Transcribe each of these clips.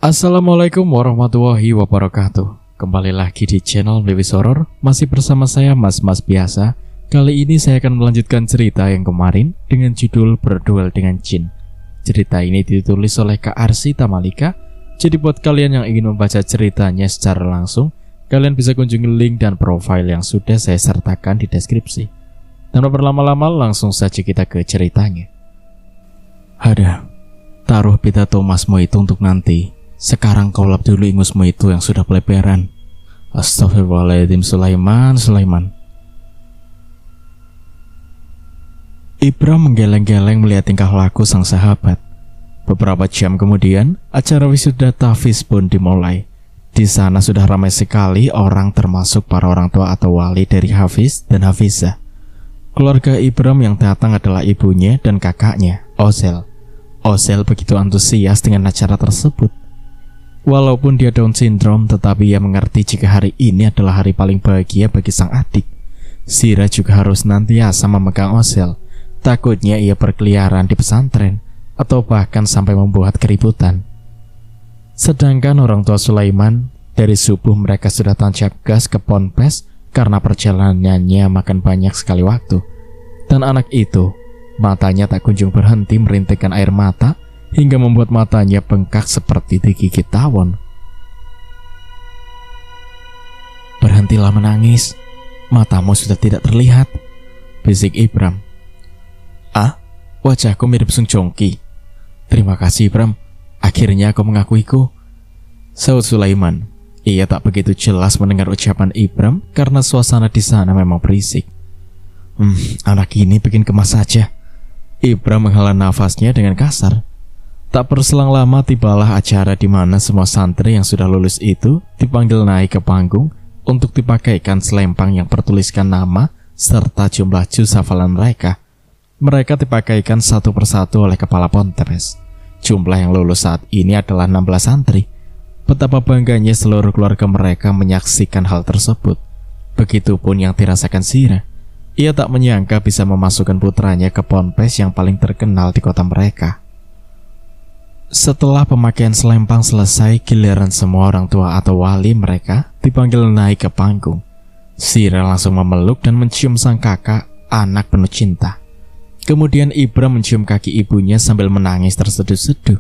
Assalamualaikum warahmatullahi wabarakatuh. Kembali lagi di channel Lewis Horror. Masih bersama saya Mas biasa. Kali ini saya akan melanjutkan cerita yang kemarin dengan judul Berduel dengan Jin. Cerita ini ditulis oleh Kak Arsita Malika. Jadi buat kalian yang ingin membaca ceritanya secara langsung, kalian bisa kunjungi link dan profil yang sudah saya sertakan di deskripsi. Tanpa berlama-lama, langsung saja kita ke ceritanya. Taruh pita Thomasmu itu untuk nanti. Sekarang kau lap dulu ingusmu itu yang sudah peleberan. Astagfirullahaladzim, Sulaiman. Ibram menggeleng-geleng melihat tingkah laku sang sahabat. Beberapa jam kemudian, acara wisuda tahfiz pun dimulai. Di sana sudah ramai sekali orang, termasuk para orang tua atau wali dari Hafiz dan Hafizah. Keluarga Ibram yang datang adalah ibunya dan kakaknya, Ozel. Ozel begitu antusias dengan acara tersebut. Walaupun dia Down syndrome, tetapi ia mengerti jika hari ini adalah hari paling bahagia bagi sang adik. Sira juga harus nantiasa memegang Ozel. Takutnya ia berkeliaran di pesantren atau bahkan sampai membuat keributan. Sedangkan orang tua Sulaiman, dari subuh mereka sudah tancap gas ke ponpes karena perjalanannya makan banyak sekali waktu. Dan anak itu, matanya tak kunjung berhenti merintikkan air mata hingga membuat matanya bengkak seperti digigit tawon. "Berhentilah menangis, matamu sudah tidak terlihat," bisik Ibram. "Ah, wajahku mirip Sung Jongki." "Terima kasih Ibram, akhirnya kau mengakuiku," saut Sulaiman. Ia tak begitu jelas mendengar ucapan Ibram karena suasana di sana memang berisik. Anak ini bikin kemas saja." Ibram menghela nafasnya dengan kasar. Tak berselang lama tibalah acara di mana semua santri yang sudah lulus itu dipanggil naik ke panggung untuk dipakaikan selempang yang bertuliskan nama serta jumlah juz hafalan mereka. Mereka dipakaikan satu persatu oleh kepala ponpes. Jumlah yang lulus saat ini adalah 16 santri. Betapa bangganya seluruh keluarga mereka menyaksikan hal tersebut. Begitupun yang dirasakan Sira. Ia tak menyangka bisa memasukkan putranya ke ponpes yang paling terkenal di kota mereka. Setelah pemakaian selempang selesai, giliran semua orang tua atau wali mereka dipanggil naik ke panggung. Sira langsung memeluk dan mencium sang kakak, anak penuh cinta. Kemudian Ibram mencium kaki ibunya sambil menangis terseduh-seduh.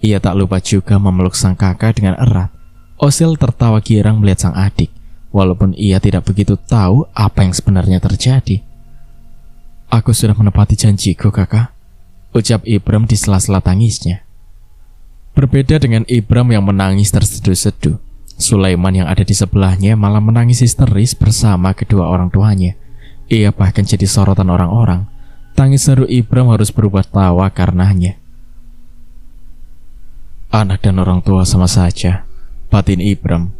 Ia tak lupa juga memeluk sang kakak dengan erat. Ozel tertawa girang melihat sang adik, walaupun ia tidak begitu tahu apa yang sebenarnya terjadi. "Aku sudah menepati janjiku, kakak," ucap Ibram di sela-sela tangisnya. Berbeda dengan Ibram yang menangis terseduh-seduh, Sulaiman yang ada di sebelahnya malah menangis histeris bersama kedua orang tuanya. Ia bahkan jadi sorotan orang-orang. Tangis seru Ibram harus berubah tawa karenanya. "Anak dan orang tua sama saja," batin Ibram.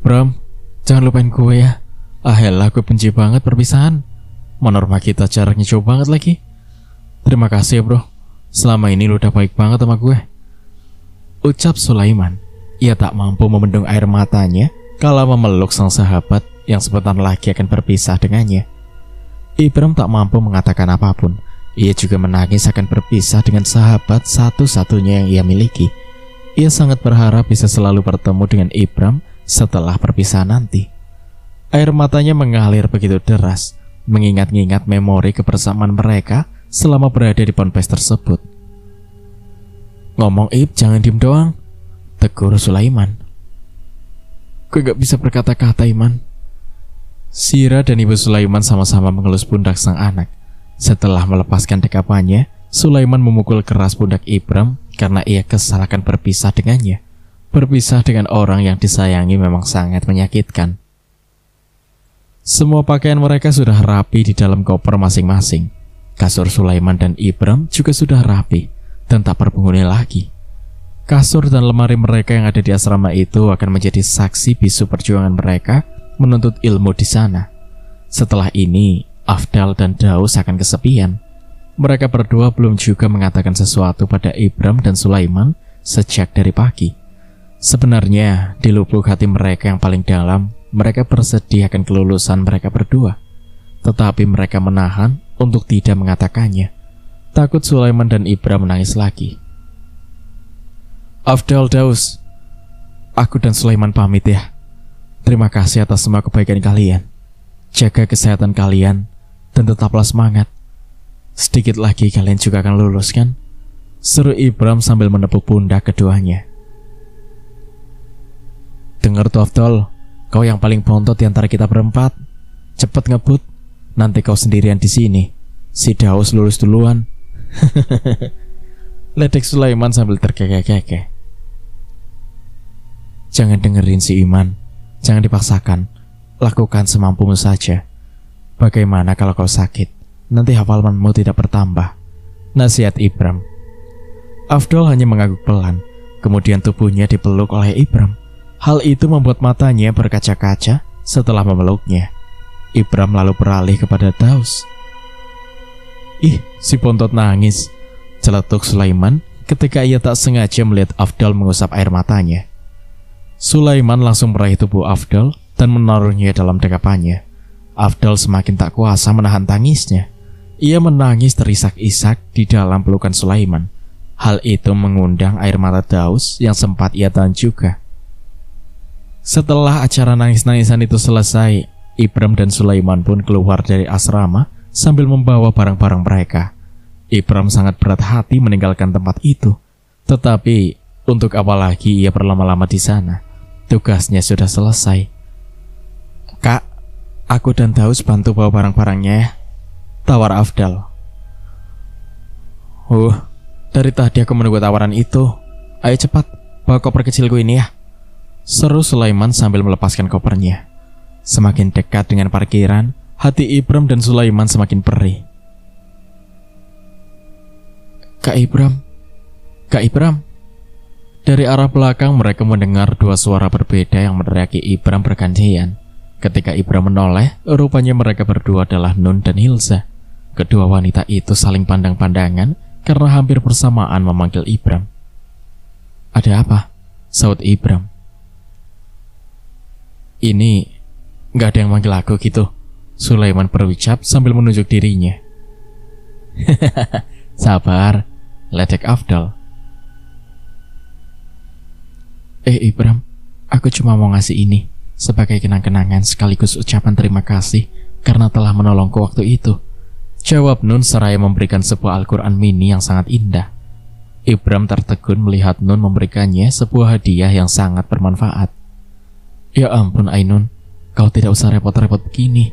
"Bram, jangan lupain gue ya. Ahelah, gue benci banget perpisahan. Menorma kita jaraknya jauh banget lagi. Terima kasih ya bro, selama ini lu udah baik banget sama gue," ucap Sulaiman. Ia tak mampu membendung air matanya kala memeluk sang sahabat yang sebentar lagi akan berpisah dengannya. Ibram tak mampu mengatakan apapun. Ia juga menangis akan berpisah dengan sahabat satu-satunya yang ia miliki. Ia sangat berharap bisa selalu bertemu dengan Ibram setelah perpisahan nanti. Air matanya mengalir begitu deras, mengingat-ingat memori kebersamaan mereka selama berada di ponpes tersebut. "Ngomong Ib, jangan diem doang," tegur Sulaiman. "Gue gak bisa berkata-kata, Iman." Sira dan ibu Sulaiman sama-sama mengelus pundak sang anak. Setelah melepaskan dekapannya, Sulaiman memukul keras pundak Ibram karena ia kesal akan berpisah dengannya. Berpisah dengan orang yang disayangi memang sangat menyakitkan. Semua pakaian mereka sudah rapi di dalam koper masing-masing. Kasur Sulaiman dan Ibram juga sudah rapi dan tak berpenghuni lagi. Kasur dan lemari mereka yang ada di asrama itu akan menjadi saksi bisu perjuangan mereka menuntut ilmu di sana. Setelah ini, Afdal dan Daus akan kesepian. Mereka berdua belum juga mengatakan sesuatu pada Ibram dan Sulaiman sejak dari pagi. Sebenarnya, di lubuk hati mereka yang paling dalam, mereka bersedih akan kelulusan mereka berdua. Tetapi mereka menahan untuk tidak mengatakannya. Takut Sulaiman dan Ibram menangis lagi. Afdal, Daus, aku dan Sulaiman pamit ya. Terima kasih atas semua kebaikan kalian. Jaga kesehatan kalian dan tetaplah semangat. Sedikit lagi kalian juga akan lulus kan? Seru Ibram sambil menepuk pundak keduanya. Dengar tuh Afdal, kau yang paling bontot di antara kita berempat. Cepet ngebut, nanti kau sendirian di sini. Si Daus lulus duluan. Ledek Sulaiman sambil terkekeh-kekeh. Jangan dengerin si Iman, jangan dipaksakan. Lakukan semampumu saja. Bagaimana kalau kau sakit? Nanti hafalanmu tidak bertambah. Nasihat Ibram. Afdal hanya mengangguk pelan. Kemudian tubuhnya dipeluk oleh Ibram. Hal itu membuat matanya berkaca-kaca setelah memeluknya. Ibram lalu beralih kepada Daus. Ih, si bontot nangis, celetuk Sulaiman ketika ia tak sengaja melihat Afdal mengusap air matanya. Sulaiman langsung meraih tubuh Afdal dan menaruhnya dalam dekapannya. Afdal semakin tak kuasa menahan tangisnya. Ia menangis terisak-isak di dalam pelukan Sulaiman. Hal itu mengundang air mata Daus yang sempat ia tahan juga. Setelah acara nangis-nangisan itu selesai, Ibram dan Sulaiman pun keluar dari asrama sambil membawa barang-barang mereka. Ibram sangat berat hati meninggalkan tempat itu. Tetapi, untuk apa lagi ia berlama-lama di sana? Tugasnya sudah selesai. Kak, aku dan Daus bantu bawa barang-barangnya ya, tawar Afdal. Dari tadi aku menunggu tawaran itu. Ayo cepat, bawa koper kecilku ini ya, seru Sulaiman sambil melepaskan kopernya. Semakin dekat dengan parkiran, hati Ibram dan Sulaiman semakin perih. Kak Ibram. Dari arah belakang mereka mendengar dua suara berbeda yang meneriaki Ibram bergantian. Ketika Ibram menoleh, rupanya mereka berdua adalah Nun dan Hilza. Kedua wanita itu saling pandang-pandangan karena hampir bersamaan memanggil Ibram. Ada apa? Saut Ibram. Ini gak ada yang manggil aku gitu, Sulaiman berucap sambil menunjuk dirinya. Sabar, ledek Afdal. Ibram, aku cuma mau ngasih ini sebagai kenang-kenangan sekaligus ucapan terima kasih karena telah menolongku waktu itu, jawab Nun seraya memberikan sebuah Al-Quran mini yang sangat indah. Ibram tertegun melihat Nun memberikannya sebuah hadiah yang sangat bermanfaat. Ya ampun Ainun, kau tidak usah repot-repot begini.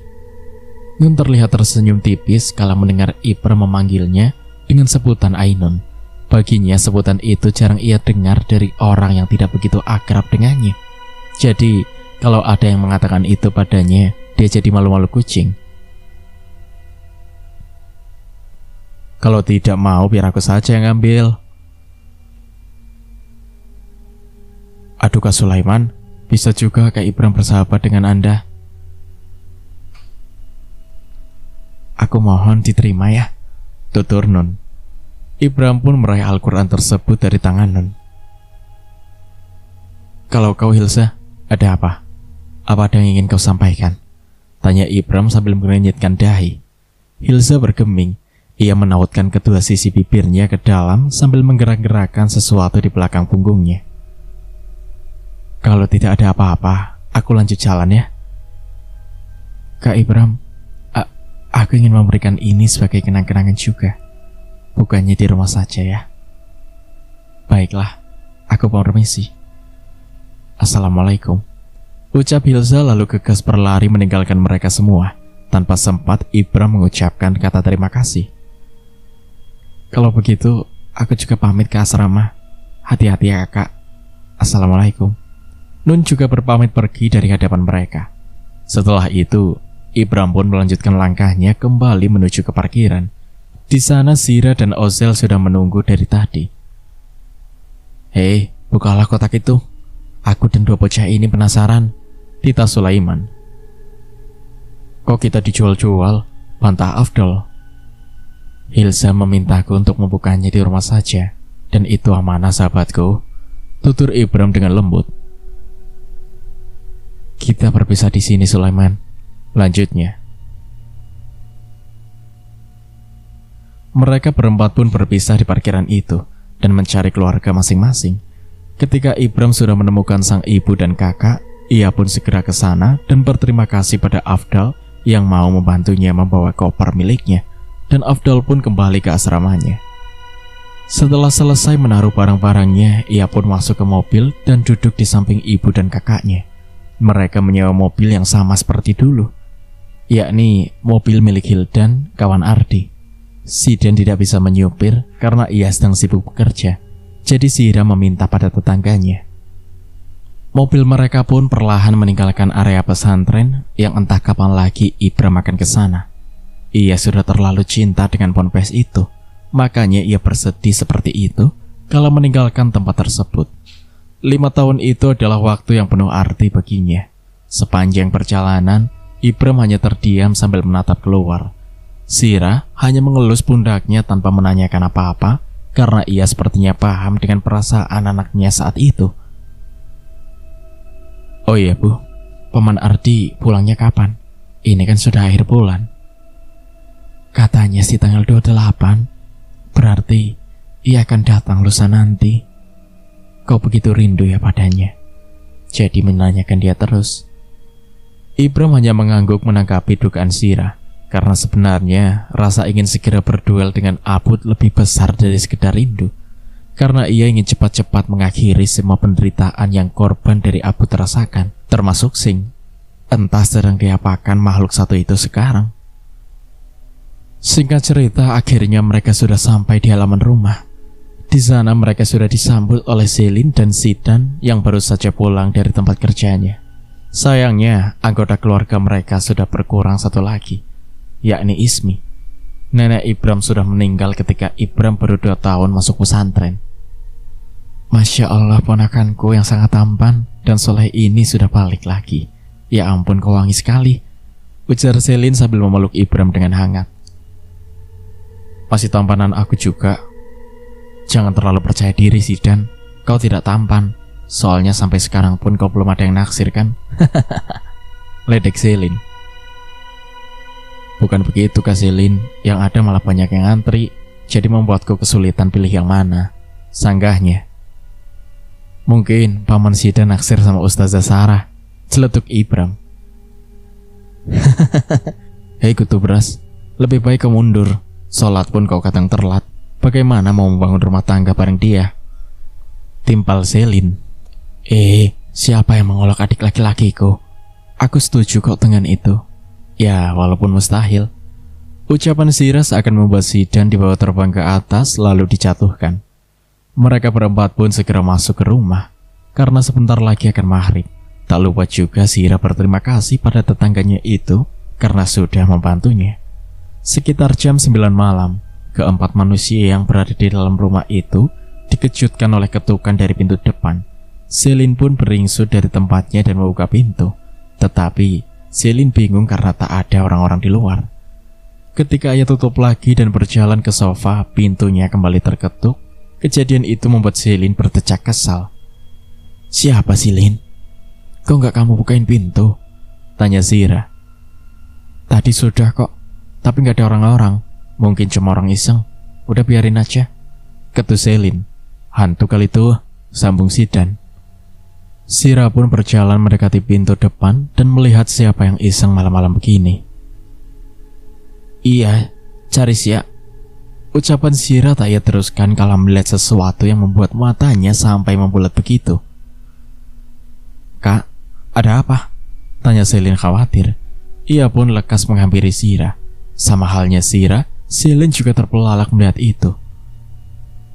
Nun terlihat tersenyum tipis kala mendengar Ibram memanggilnya dengan sebutan Ainun. Baginya sebutan itu jarang ia dengar dari orang yang tidak begitu akrab dengannya. Jadi kalau ada yang mengatakan itu padanya, dia jadi malu-malu kucing. Kalau tidak mau biar aku saja yang ambil. Aduh Kak Sulaiman, bisa juga Kak Ibram bersahabat dengan Anda. Aku mohon diterima ya, tutur Nun. Ibram pun meraih Al-Quran tersebut dari tangan Nun. Kalau kau Hilza, ada apa? Apa ada yang ingin kau sampaikan? Tanya Ibram sambil mengernyitkan dahi. Hilza bergeming. Ia menautkan kedua sisi bibirnya ke dalam sambil menggerak-gerakkan sesuatu di belakang punggungnya. Kalau tidak ada apa-apa, aku lanjut jalan ya. Kak Ibram, aku ingin memberikan ini sebagai kenang-kenangan juga. Bukannya di rumah saja ya. Baiklah, aku permisi. Assalamualaikum. Ucap Hilza lalu gegas berlari meninggalkan mereka semua. Tanpa sempat Ibram mengucapkan kata terima kasih. Kalau begitu, aku juga pamit ke asrama. Hati-hati ya kakak. Assalamualaikum. Nun juga berpamit pergi dari hadapan mereka. Setelah itu, Ibram pun melanjutkan langkahnya kembali menuju ke parkiran. Di sana Zira dan Ozel sudah menunggu dari tadi. Hei, bukalah kotak itu. Aku dan dua bocah ini penasaran, tita Sulaiman. Kok kita dijual-jual? Bantah Afdal. Hilza memintaku untuk membukanya di rumah saja, dan itu amanah sahabatku, tutur Ibram dengan lembut. Kita berpisah di sini Sulaiman, lanjutnya. Mereka berempat pun berpisah di parkiran itu dan mencari keluarga masing-masing. Ketika Ibram sudah menemukan sang ibu dan kakak, ia pun segera ke sana dan berterima kasih pada Afdal yang mau membantunya membawa koper miliknya, dan Afdal pun kembali ke asramanya. Setelah selesai menaruh barang-barangnya, ia pun masuk ke mobil dan duduk di samping ibu dan kakaknya. Mereka menyewa mobil yang sama seperti dulu, yakni mobil milik Hildan, kawan Ardi. Zidan tidak bisa menyupir karena ia sedang sibuk bekerja, jadi Zira meminta pada tetangganya. Mobil mereka pun perlahan meninggalkan area pesantren yang entah kapan lagi Ibram akan ke sana. Ia sudah terlalu cinta dengan ponpes itu, makanya ia bersedih seperti itu kalau meninggalkan tempat tersebut. 5 tahun itu adalah waktu yang penuh arti baginya. Sepanjang perjalanan, Ibram hanya terdiam sambil menatap keluar. Zira hanya mengelus pundaknya tanpa menanyakan apa-apa, karena ia sepertinya paham dengan perasaan anaknya saat itu. "Oh iya Bu, Paman Ardi pulangnya kapan? Ini kan sudah akhir bulan." "Katanya sih tanggal 28, berarti ia akan datang lusa nanti." Kau begitu rindu ya padanya, jadi menanyakan dia terus. Ibram hanya mengangguk menanggapi dugaan Zira, karena sebenarnya rasa ingin segera berduel dengan Abud lebih besar dari sekedar rindu, karena ia ingin cepat-cepat mengakhiri semua penderitaan yang korban dari Abud rasakan, termasuk Sing. Entah sedang diapakan makhluk satu itu sekarang. Singkat cerita, akhirnya mereka sudah sampai di halaman rumah. Di sana mereka sudah disambut oleh Selin dan Zidan yang baru saja pulang dari tempat kerjanya. Sayangnya, anggota keluarga mereka sudah berkurang satu lagi, yakni Ismi. Nenek Ibram sudah meninggal ketika Ibram baru 2 tahun masuk pesantren. "Masya Allah, ponakanku yang sangat tampan dan soleh ini sudah balik lagi. Ya ampun, kau wangi sekali," ujar Selin sambil memeluk Ibram dengan hangat. "Masih tampanan aku juga. Jangan terlalu percaya diri, Zidan. Kau tidak tampan. Soalnya sampai sekarang pun kau belum ada yang naksir kan?" ledek Selin. "Bukan begitu Kak Selin, yang ada malah banyak yang ngantri, jadi membuatku kesulitan pilih yang mana," sanggahnya. "Mungkin Paman Zidan naksir sama Ustazah Sarah," celetuk Ibram. "Hei Kutubras, lebih baik kau mundur. Sholat pun kau kadang telat. Bagaimana mau membangun rumah tangga bareng dia?" timpal Selin. Siapa yang mengolok adik laki-lakiku? Aku setuju kok dengan itu. Ya, walaupun mustahil." Ucapan Zira akan membuat Zidan dibawa terbang ke atas lalu dijatuhkan. Mereka berempat pun segera masuk ke rumah, karena sebentar lagi akan maghrib. Tak lupa juga Zira berterima kasih pada tetangganya itu karena sudah membantunya. Sekitar jam 9 malam, keempat manusia yang berada di dalam rumah itu dikejutkan oleh ketukan dari pintu depan. Selin pun beringsut dari tempatnya dan membuka pintu. Tetapi Selin bingung karena tak ada orang-orang di luar. Ketika ia tutup lagi dan berjalan ke sofa, pintunya kembali terketuk. Kejadian itu membuat Selin berdecak kesal. "Siapa Selin? Kok nggak kamu bukain pintu?" tanya Zira. "Tadi sudah kok, tapi nggak ada orang-orang. Mungkin cuma orang iseng. Udah biarin aja," ketus Selin. "Hantu kali tuh," sambung Zidan. Zira pun berjalan mendekati pintu depan dan melihat siapa yang iseng malam-malam begini. "Iya, cari siap," ucapan Zira tak ia teruskan kalau melihat sesuatu yang membuat matanya sampai membulat begitu. "Kak, ada apa?" tanya Selin khawatir. Ia pun lekas menghampiri Zira. Sama halnya Zira, Selin juga terpelalak melihat itu.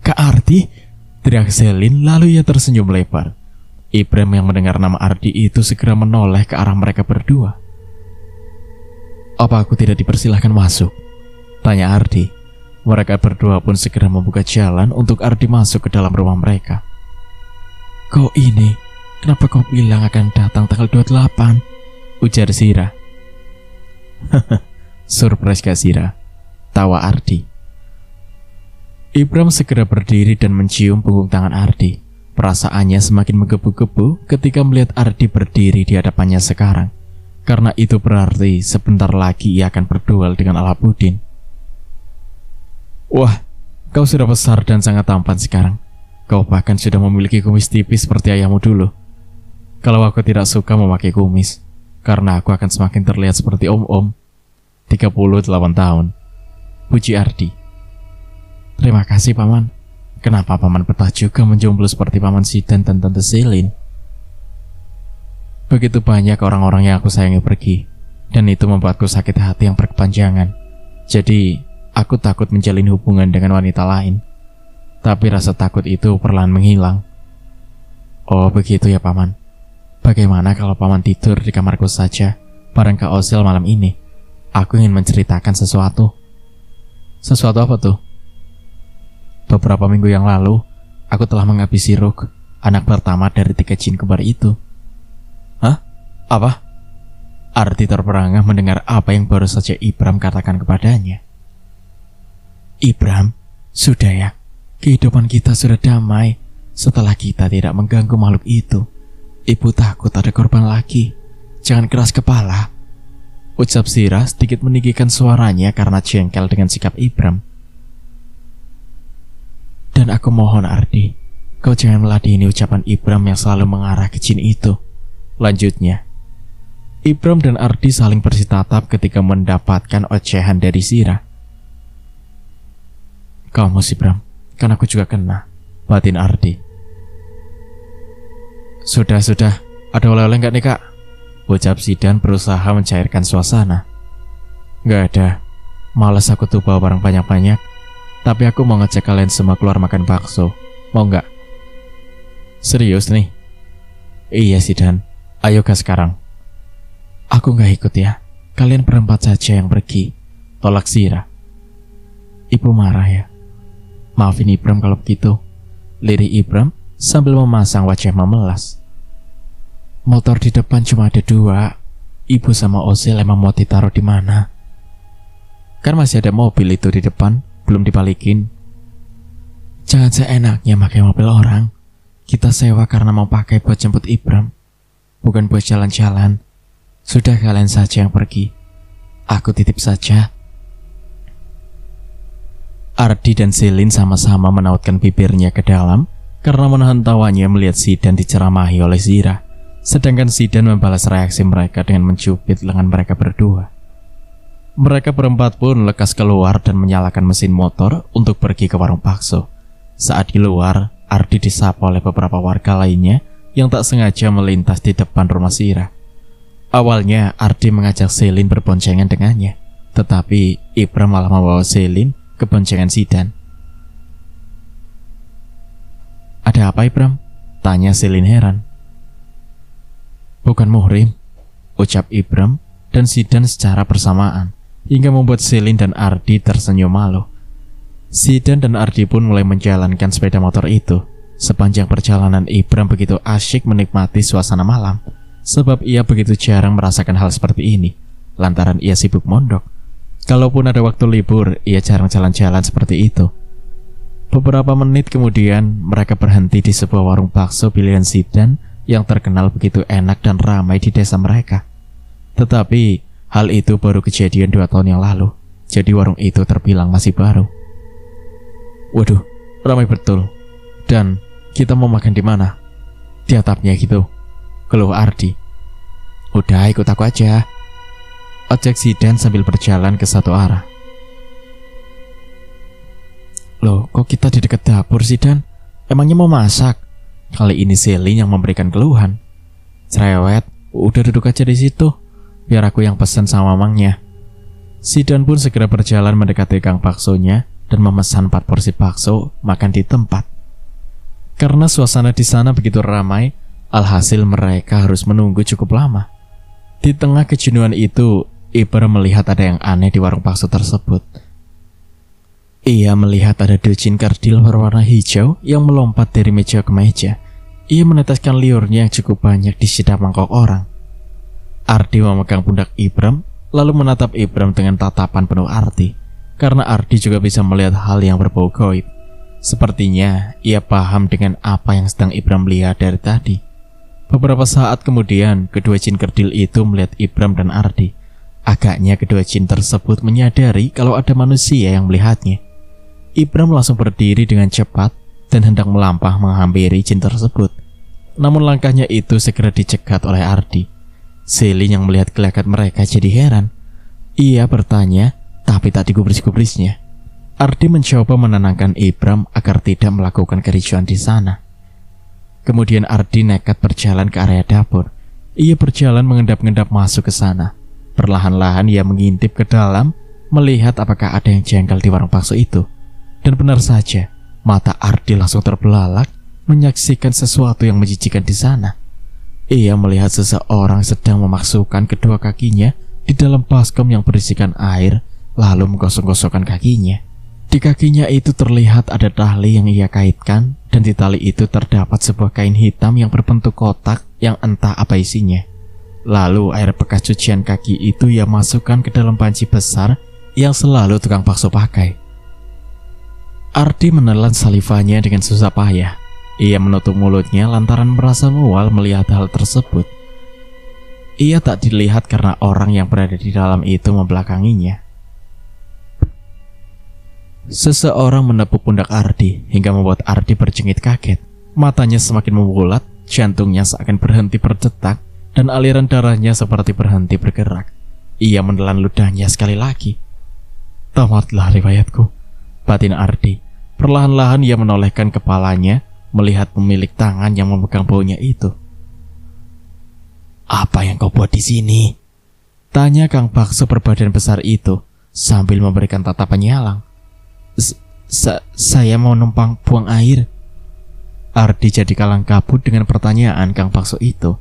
"Kak Ardi!" teriak Selin, lalu ia tersenyum lebar. Ibram yang mendengar nama Ardi itu segera menoleh ke arah mereka berdua. "Apa aku tidak dipersilahkan masuk?" tanya Ardi. Mereka berdua pun segera membuka jalan untuk Ardi masuk ke dalam rumah mereka. "Kau ini, kenapa kau bilang akan datang tanggal 28? ujar Zira. "Surprise Kak Zira," tawa Ardi. Ibram segera berdiri dan mencium punggung tangan Ardi. Perasaannya semakin menggebu-gebu ketika melihat Ardi berdiri di hadapannya sekarang, karena itu berarti sebentar lagi ia akan berduel dengan Alabuddin. "Wah, kau sudah besar dan sangat tampan sekarang. Kau bahkan sudah memiliki kumis tipis seperti ayahmu dulu. Kalau aku tidak suka memakai kumis, karena aku akan semakin terlihat seperti om-om. 38 tahun. Puji Ardi. Terima kasih paman. Kenapa paman betah juga menjomblo seperti paman Zidan dan tante Selin? Begitu banyak orang-orang yang aku sayangi pergi, dan itu membuatku sakit hati yang berkepanjangan. Jadi, aku takut menjalin hubungan dengan wanita lain. Tapi rasa takut itu perlahan menghilang. Oh begitu ya paman. Bagaimana kalau paman tidur di kamarku saja bareng Kak Osil malam ini? Aku ingin menceritakan sesuatu. Sesuatu apa tuh? Beberapa minggu yang lalu, aku telah menghabisi Rook, anak pertama dari 3 jin kembar itu. Hah? Apa? Ardi terperangah mendengar apa yang baru saja Ibram katakan kepadanya. Ibram, sudah ya. Kehidupan kita sudah damai setelah kita tidak mengganggu makhluk itu. Ibu takut ada korban lagi. Jangan keras kepala, ucap Zira sedikit meninggikan suaranya karena jengkel dengan sikap Ibram. Dan aku mohon Ardi, kau jangan meladeni ucapan Ibram yang selalu mengarah ke jin itu. Lanjutnya, Ibram dan Ardi saling bersitatap ketika mendapatkan ocehan dari Zira. Kamu sih Bram, kan aku juga kena, batin Ardi. Sudah, ada oleh-oleh nggak nih kak? Ucap Zidan berusaha mencairkan suasana. Nggak ada, malas aku tuh bawa barang banyak-banyak. Tapi aku mau ngecek kalian semua keluar makan bakso. Mau nggak? Serius nih? Iya Zidan, ayo gas sekarang. Aku nggak ikut ya, kalian berempat saja yang pergi, tolak Zira. Ibu marah ya? Maafin Ibram kalau begitu, lirih Ibram sambil memasang wajah memelas. Motor di depan cuma ada 2. Ibu sama Osil emang mau ditaruh di mana? Kan masih ada mobil itu di depan, belum dibalikin. Jangan seenaknya pakai mobil orang. Kita sewa karena mau pakai buat jemput Ibram, bukan buat jalan-jalan. Sudah kalian saja yang pergi, aku titip saja. Ardi dan Selin sama-sama menautkan bibirnya ke dalam karena menahan tawanya melihat Zidan diceramahi oleh Zira. Sedangkan Zidan membalas reaksi mereka dengan mencubit lengan mereka berdua. Mereka berempat pun lekas keluar dan menyalakan mesin motor untuk pergi ke warung bakso. Saat di luar, Ardi disapa oleh beberapa warga lainnya yang tak sengaja melintas di depan rumah Zira. Awalnya Ardi mengajak Selin berboncengan dengannya, tetapi Ibram malah membawa Selin ke boncengan Zidan. Ada apa Ibram? Tanya Selin heran. Bukan muhrim, ucap Ibram dan Zidan secara bersamaan, hingga membuat Selin dan Ardi tersenyum malu. Zidan dan Ardi pun mulai menjalankan sepeda motor itu. Sepanjang perjalanan Ibram begitu asyik menikmati suasana malam, sebab ia begitu jarang merasakan hal seperti ini, lantaran ia sibuk mondok. Kalaupun ada waktu libur, ia jarang jalan-jalan seperti itu. Beberapa menit kemudian, mereka berhenti di sebuah warung bakso pilihan Zidan yang terkenal begitu enak dan ramai di desa mereka. Tetapi, hal itu baru kejadian 2 tahun yang lalu, jadi warung itu terbilang masih baru. Waduh, ramai betul. Dan kita mau makan di mana? Di atapnya gitu, keluh Ardi. Udah, ikut aku aja, ojek Zidan sambil berjalan ke satu arah. Loh, kok kita di dekat dapur Zidan? Emangnya mau masak? Kali ini Selin yang memberikan keluhan. Cerewet, udah duduk aja di situ, biar aku yang pesan sama mamangnya. Zidan pun segera berjalan mendekati gang baksonya dan memesan 4 porsi bakso makan di tempat. Karena suasana di sana begitu ramai, alhasil mereka harus menunggu cukup lama. Di tengah kejenuhan itu, Ibram melihat ada yang aneh di warung bakso tersebut. Ia melihat ada 2 jin kerdil berwarna hijau yang melompat dari meja ke meja. Ia meneteskan liurnya yang cukup banyak di sidap mangkok orang. Ardi memegang pundak Ibram, lalu menatap Ibram dengan tatapan penuh arti, karena Ardi juga bisa melihat hal yang berbau gaib. Sepertinya ia paham dengan apa yang sedang Ibram lihat dari tadi. Beberapa saat kemudian, kedua jin kerdil itu melihat Ibram dan Ardi. Agaknya kedua jin tersebut menyadari kalau ada manusia yang melihatnya. Ibram langsung berdiri dengan cepat dan hendak melampah menghampiri jin tersebut. Namun langkahnya itu segera dicegat oleh Ardi. Selly yang melihat gelagat mereka jadi heran. Ia bertanya, tapi tak digubris-gubrisnya. Ardi mencoba menenangkan Ibram agar tidak melakukan kericuan di sana. Kemudian Ardi nekat berjalan ke area dapur. Ia berjalan mengendap-endap masuk ke sana. Perlahan-lahan ia mengintip ke dalam, melihat apakah ada yang jengkel di warung bakso itu. Dan benar saja, mata Ardi langsung terbelalak menyaksikan sesuatu yang menjijikan di sana. Ia melihat seseorang sedang memasukkan kedua kakinya di dalam baskom yang berisikan air, lalu menggosok-gosokkan kakinya. Di kakinya itu terlihat ada tali yang ia kaitkan, dan di tali itu terdapat sebuah kain hitam yang berbentuk kotak yang entah apa isinya. Lalu air bekas cucian kaki itu ia masukkan ke dalam panci besar yang selalu tukang bakso pakai. Ardi menelan salivanya dengan susah payah. Ia menutup mulutnya lantaran merasa mual melihat hal tersebut. Ia tak dilihat karena orang yang berada di dalam itu membelakanginya. Seseorang menepuk pundak Ardi hingga membuat Ardi berjengit kaget. Matanya semakin membulat, jantungnya seakan berhenti berdetak, dan aliran darahnya seperti berhenti bergerak. Ia menelan ludahnya sekali lagi. Tamatlah riwayatku, batin Ardi. Perlahan-lahan ia menolehkan kepalanya, melihat pemilik tangan yang memegang baunya itu. Apa yang kau buat di sini? Tanya Kang Bakso berbadan besar itu sambil memberikan tatapan nyalang. Saya mau numpang buang air. Ardi jadi kalang kabut dengan pertanyaan Kang Bakso itu.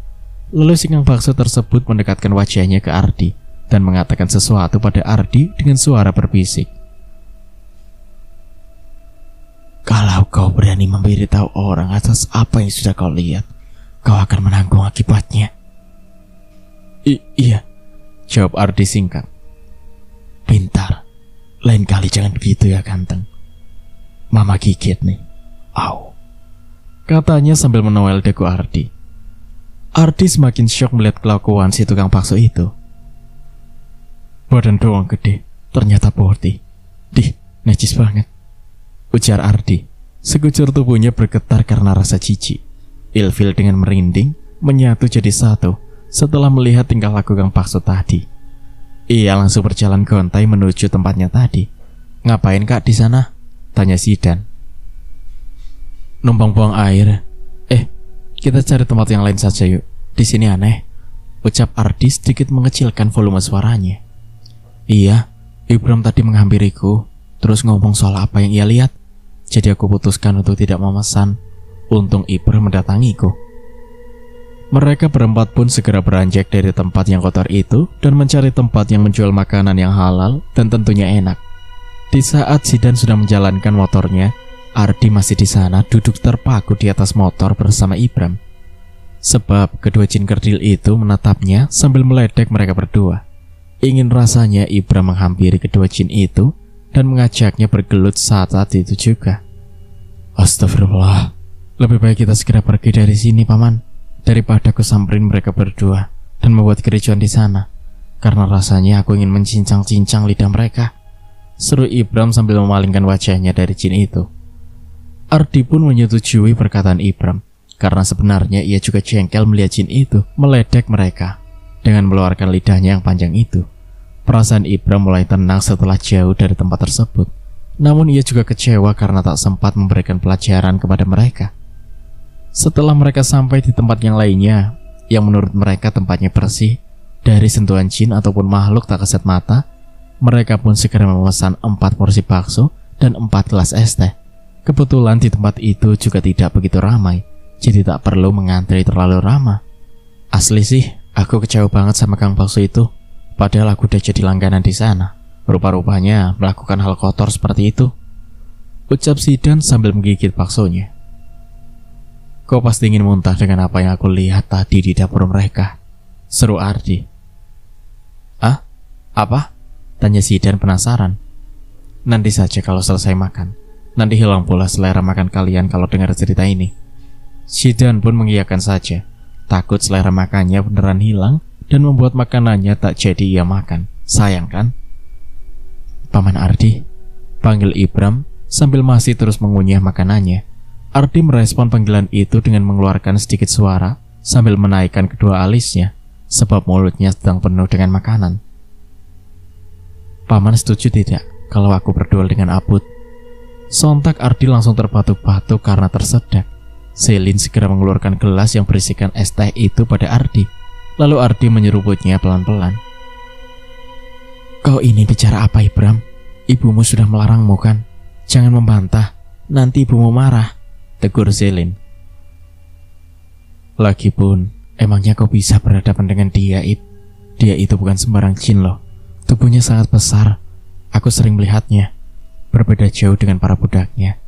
Lalu si Kang Bakso tersebut mendekatkan wajahnya ke Ardi dan mengatakan sesuatu pada Ardi dengan suara berbisik. Kalau kau berani memberitahu orang atas apa yang sudah kau lihat, kau akan menanggung akibatnya. Iya, jawab Ardi singkat. Pintar, lain kali jangan begitu ya ganteng. Mama gigit nih. Au, katanya sambil menoel dagu Ardi. Ardi semakin syok melihat kelakuan si tukang bakso itu. Badan doang gede, ternyata body. Najis banget, ujar Ardi. Sekujur tubuhnya bergetar karena rasa jijik. Ilfil dengan merinding menyatu jadi satu setelah melihat tingkah laku Kang Bakso tadi. Ia langsung berjalan gontai menuju tempatnya tadi. Ngapain kak di sana? Tanya Zidan. Numpang buang air. Kita cari tempat yang lain saja yuk. Di sini aneh, ucap Ardi sedikit mengecilkan volume suaranya. Iya, Ibram tadi menghampiriku, terus ngomong soal apa yang ia lihat. Jadi aku putuskan untuk tidak memesan. Untung Ibram mendatangiku. Mereka berempat pun segera beranjak dari tempat yang kotor itu dan mencari tempat yang menjual makanan yang halal dan tentunya enak. Di saat Zidan sudah menjalankan motornya, Ardi masih di sana duduk terpaku di atas motor bersama Ibram. Sebab kedua jin kerdil itu menatapnya sambil meledek mereka berdua. Ingin rasanya Ibram menghampiri kedua jin itu dan mengajaknya bergelut saat itu juga. Astagfirullah, lebih baik kita segera pergi dari sini paman, daripada aku samperin mereka berdua dan membuat kericuan di sana. Karena rasanya aku ingin mencincang-cincang lidah mereka, seru Ibram sambil memalingkan wajahnya dari jin itu. Ardi pun menyetujui perkataan Ibram, karena sebenarnya ia juga jengkel melihat jin itu meledek mereka dengan mengeluarkan lidahnya yang panjang itu. Perasaan Ibram mulai tenang setelah jauh dari tempat tersebut. Namun ia juga kecewa karena tak sempat memberikan pelajaran kepada mereka. Setelah mereka sampai di tempat yang lainnya, yang menurut mereka tempatnya bersih dari sentuhan jin ataupun makhluk tak kasat mata, mereka pun segera memesan 4 porsi bakso dan 4 gelas es teh. Kebetulan di tempat itu juga tidak begitu ramai, jadi tak perlu mengantri terlalu lama. Asli sih, aku kecewa banget sama Kang Bakso itu. Padahal aku udah jadi langganan di sana. Rupa-rupanya melakukan hal kotor seperti itu, ucap Zidan sambil menggigit baksonya. Kau pasti ingin muntah dengan apa yang aku lihat tadi di dapur mereka, seru Ardi. Ah, apa? Tanya Zidan penasaran. Nanti saja kalau selesai makan. Nanti hilang pula selera makan kalian kalau dengar cerita ini. Zidan pun mengiyakan saja. Takut selera makannya beneran hilang dan membuat makanannya tak jadi ia makan. Sayang kan? Paman Ardi, panggil Ibram sambil masih terus mengunyah makanannya. Ardi merespon panggilan itu dengan mengeluarkan sedikit suara sambil menaikkan kedua alisnya, sebab mulutnya sedang penuh dengan makanan. Paman setuju tidak kalau aku berduel dengan Abud? Sontak Ardi langsung terbatuk-batuk karena tersedak. Selin segera mengeluarkan gelas yang berisikan es teh itu pada Ardi. Lalu Ardi menyeruputnya pelan-pelan. Kau ini bicara apa, Ibram? Ibumu sudah melarangmu kan? Jangan membantah, nanti ibumu marah, tegur Selin. Lagipun, emangnya kau bisa berhadapan dengan dia, Ib? Dia itu bukan sembarang jin loh. Tubuhnya sangat besar. Aku sering melihatnya. Berbeda jauh dengan para budaknya.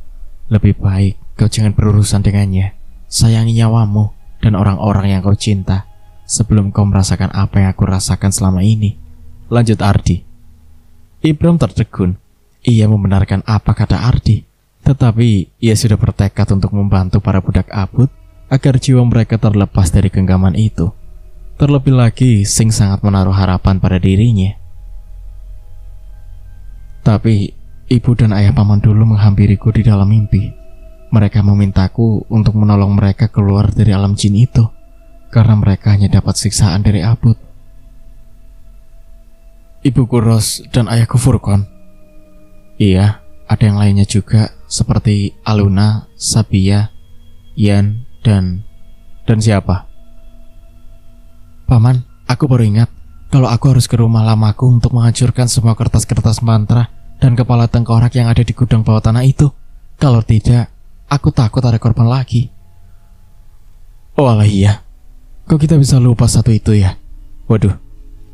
Lebih baik kau jangan berurusan dengannya. Sayangi nyawamu dan orang-orang yang kau cinta sebelum kau merasakan apa yang aku rasakan selama ini, lanjut Ardi. Ibram tertegun. Ia membenarkan apa kata Ardi, tetapi ia sudah bertekad untuk membantu para budak Abud agar jiwa mereka terlepas dari genggaman itu. Terlebih lagi, Sing sangat menaruh harapan pada dirinya. Tapi ibu dan ayah paman dulu menghampiriku di dalam mimpi. Mereka memintaku untuk menolong mereka keluar dari alam jin itu, karena mereka hanya dapat siksaan dari Abud. Ibuku Ros dan ayahku Furqon. Iya, ada yang lainnya juga, seperti Aluna, Sabia, Yan, dan siapa? Paman, aku baru ingat kalau aku harus ke rumah lamaku untuk menghancurkan semua kertas-kertas mantra dan kepala tengkorak yang ada di gudang bawah tanah itu. Kalau tidak, aku takut ada korban lagi. Oh alah iya, kok kita bisa lupa satu itu ya? Waduh,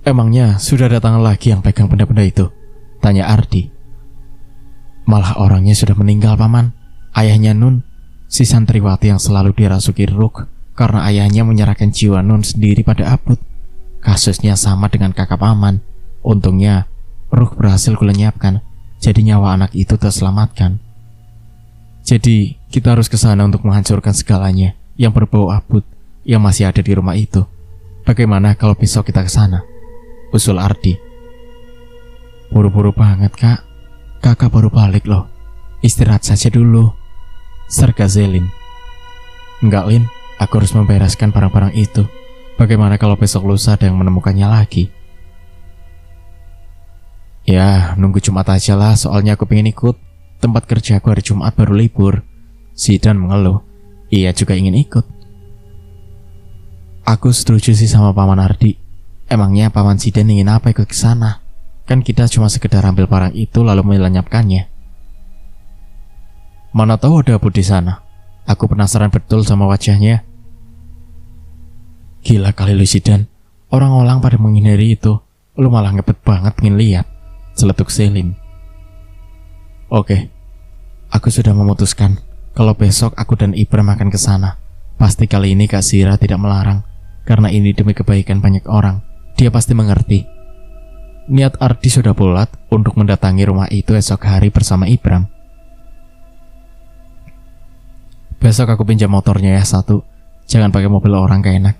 emangnya sudah datang lagi yang pegang benda-benda itu? Tanya Ardi. Malah orangnya sudah meninggal, Paman. Ayahnya Nun, si santriwati yang selalu dirasuki Ruk karena ayahnya menyerahkan jiwa Nun sendiri pada Abud. Kasusnya sama dengan kakak Paman. Untungnya Ruk berhasil kulenyapkan, jadi nyawa anak itu terselamatkan. Jadi kita harus ke sana untuk menghancurkan segalanya yang berbau Abud yang masih ada di rumah itu. Bagaimana kalau besok kita ke sana? Usul Ardi. Buru-buru banget, Kak. Kakak baru balik loh. Istirahat saja dulu, serga Zelin. Enggak, Lin. Aku harus membereskan barang-barang itu. Bagaimana kalau besok lusa ada yang menemukannya lagi? Ya, nunggu Jumat aja lah, soalnya aku pengen ikut. Tempat kerja aku hari Jumat baru libur. Zidan mengeluh. Ia juga ingin ikut. Aku setuju sih sama Paman Ardi. Emangnya Paman Zidan ingin apa ikut ke sana? Kan kita cuma sekedar ambil barang itu lalu melenyapkannya. Mana tahu ada Abud di sana. Aku penasaran betul sama wajahnya. Gila kali lu Zidan. Orang-orang pada menghindari itu. Lu malah ngebet banget pengen lihat, celetuk Selin. Oke, aku sudah memutuskan kalau besok aku dan Ibram akan ke sana. Pasti kali ini Kak Zira tidak melarang, karena ini demi kebaikan banyak orang. Dia pasti mengerti. Niat Ardi sudah bulat untuk mendatangi rumah itu esok hari bersama Ibram. Besok aku pinjam motornya ya satu. Jangan pakai mobil orang gak enak.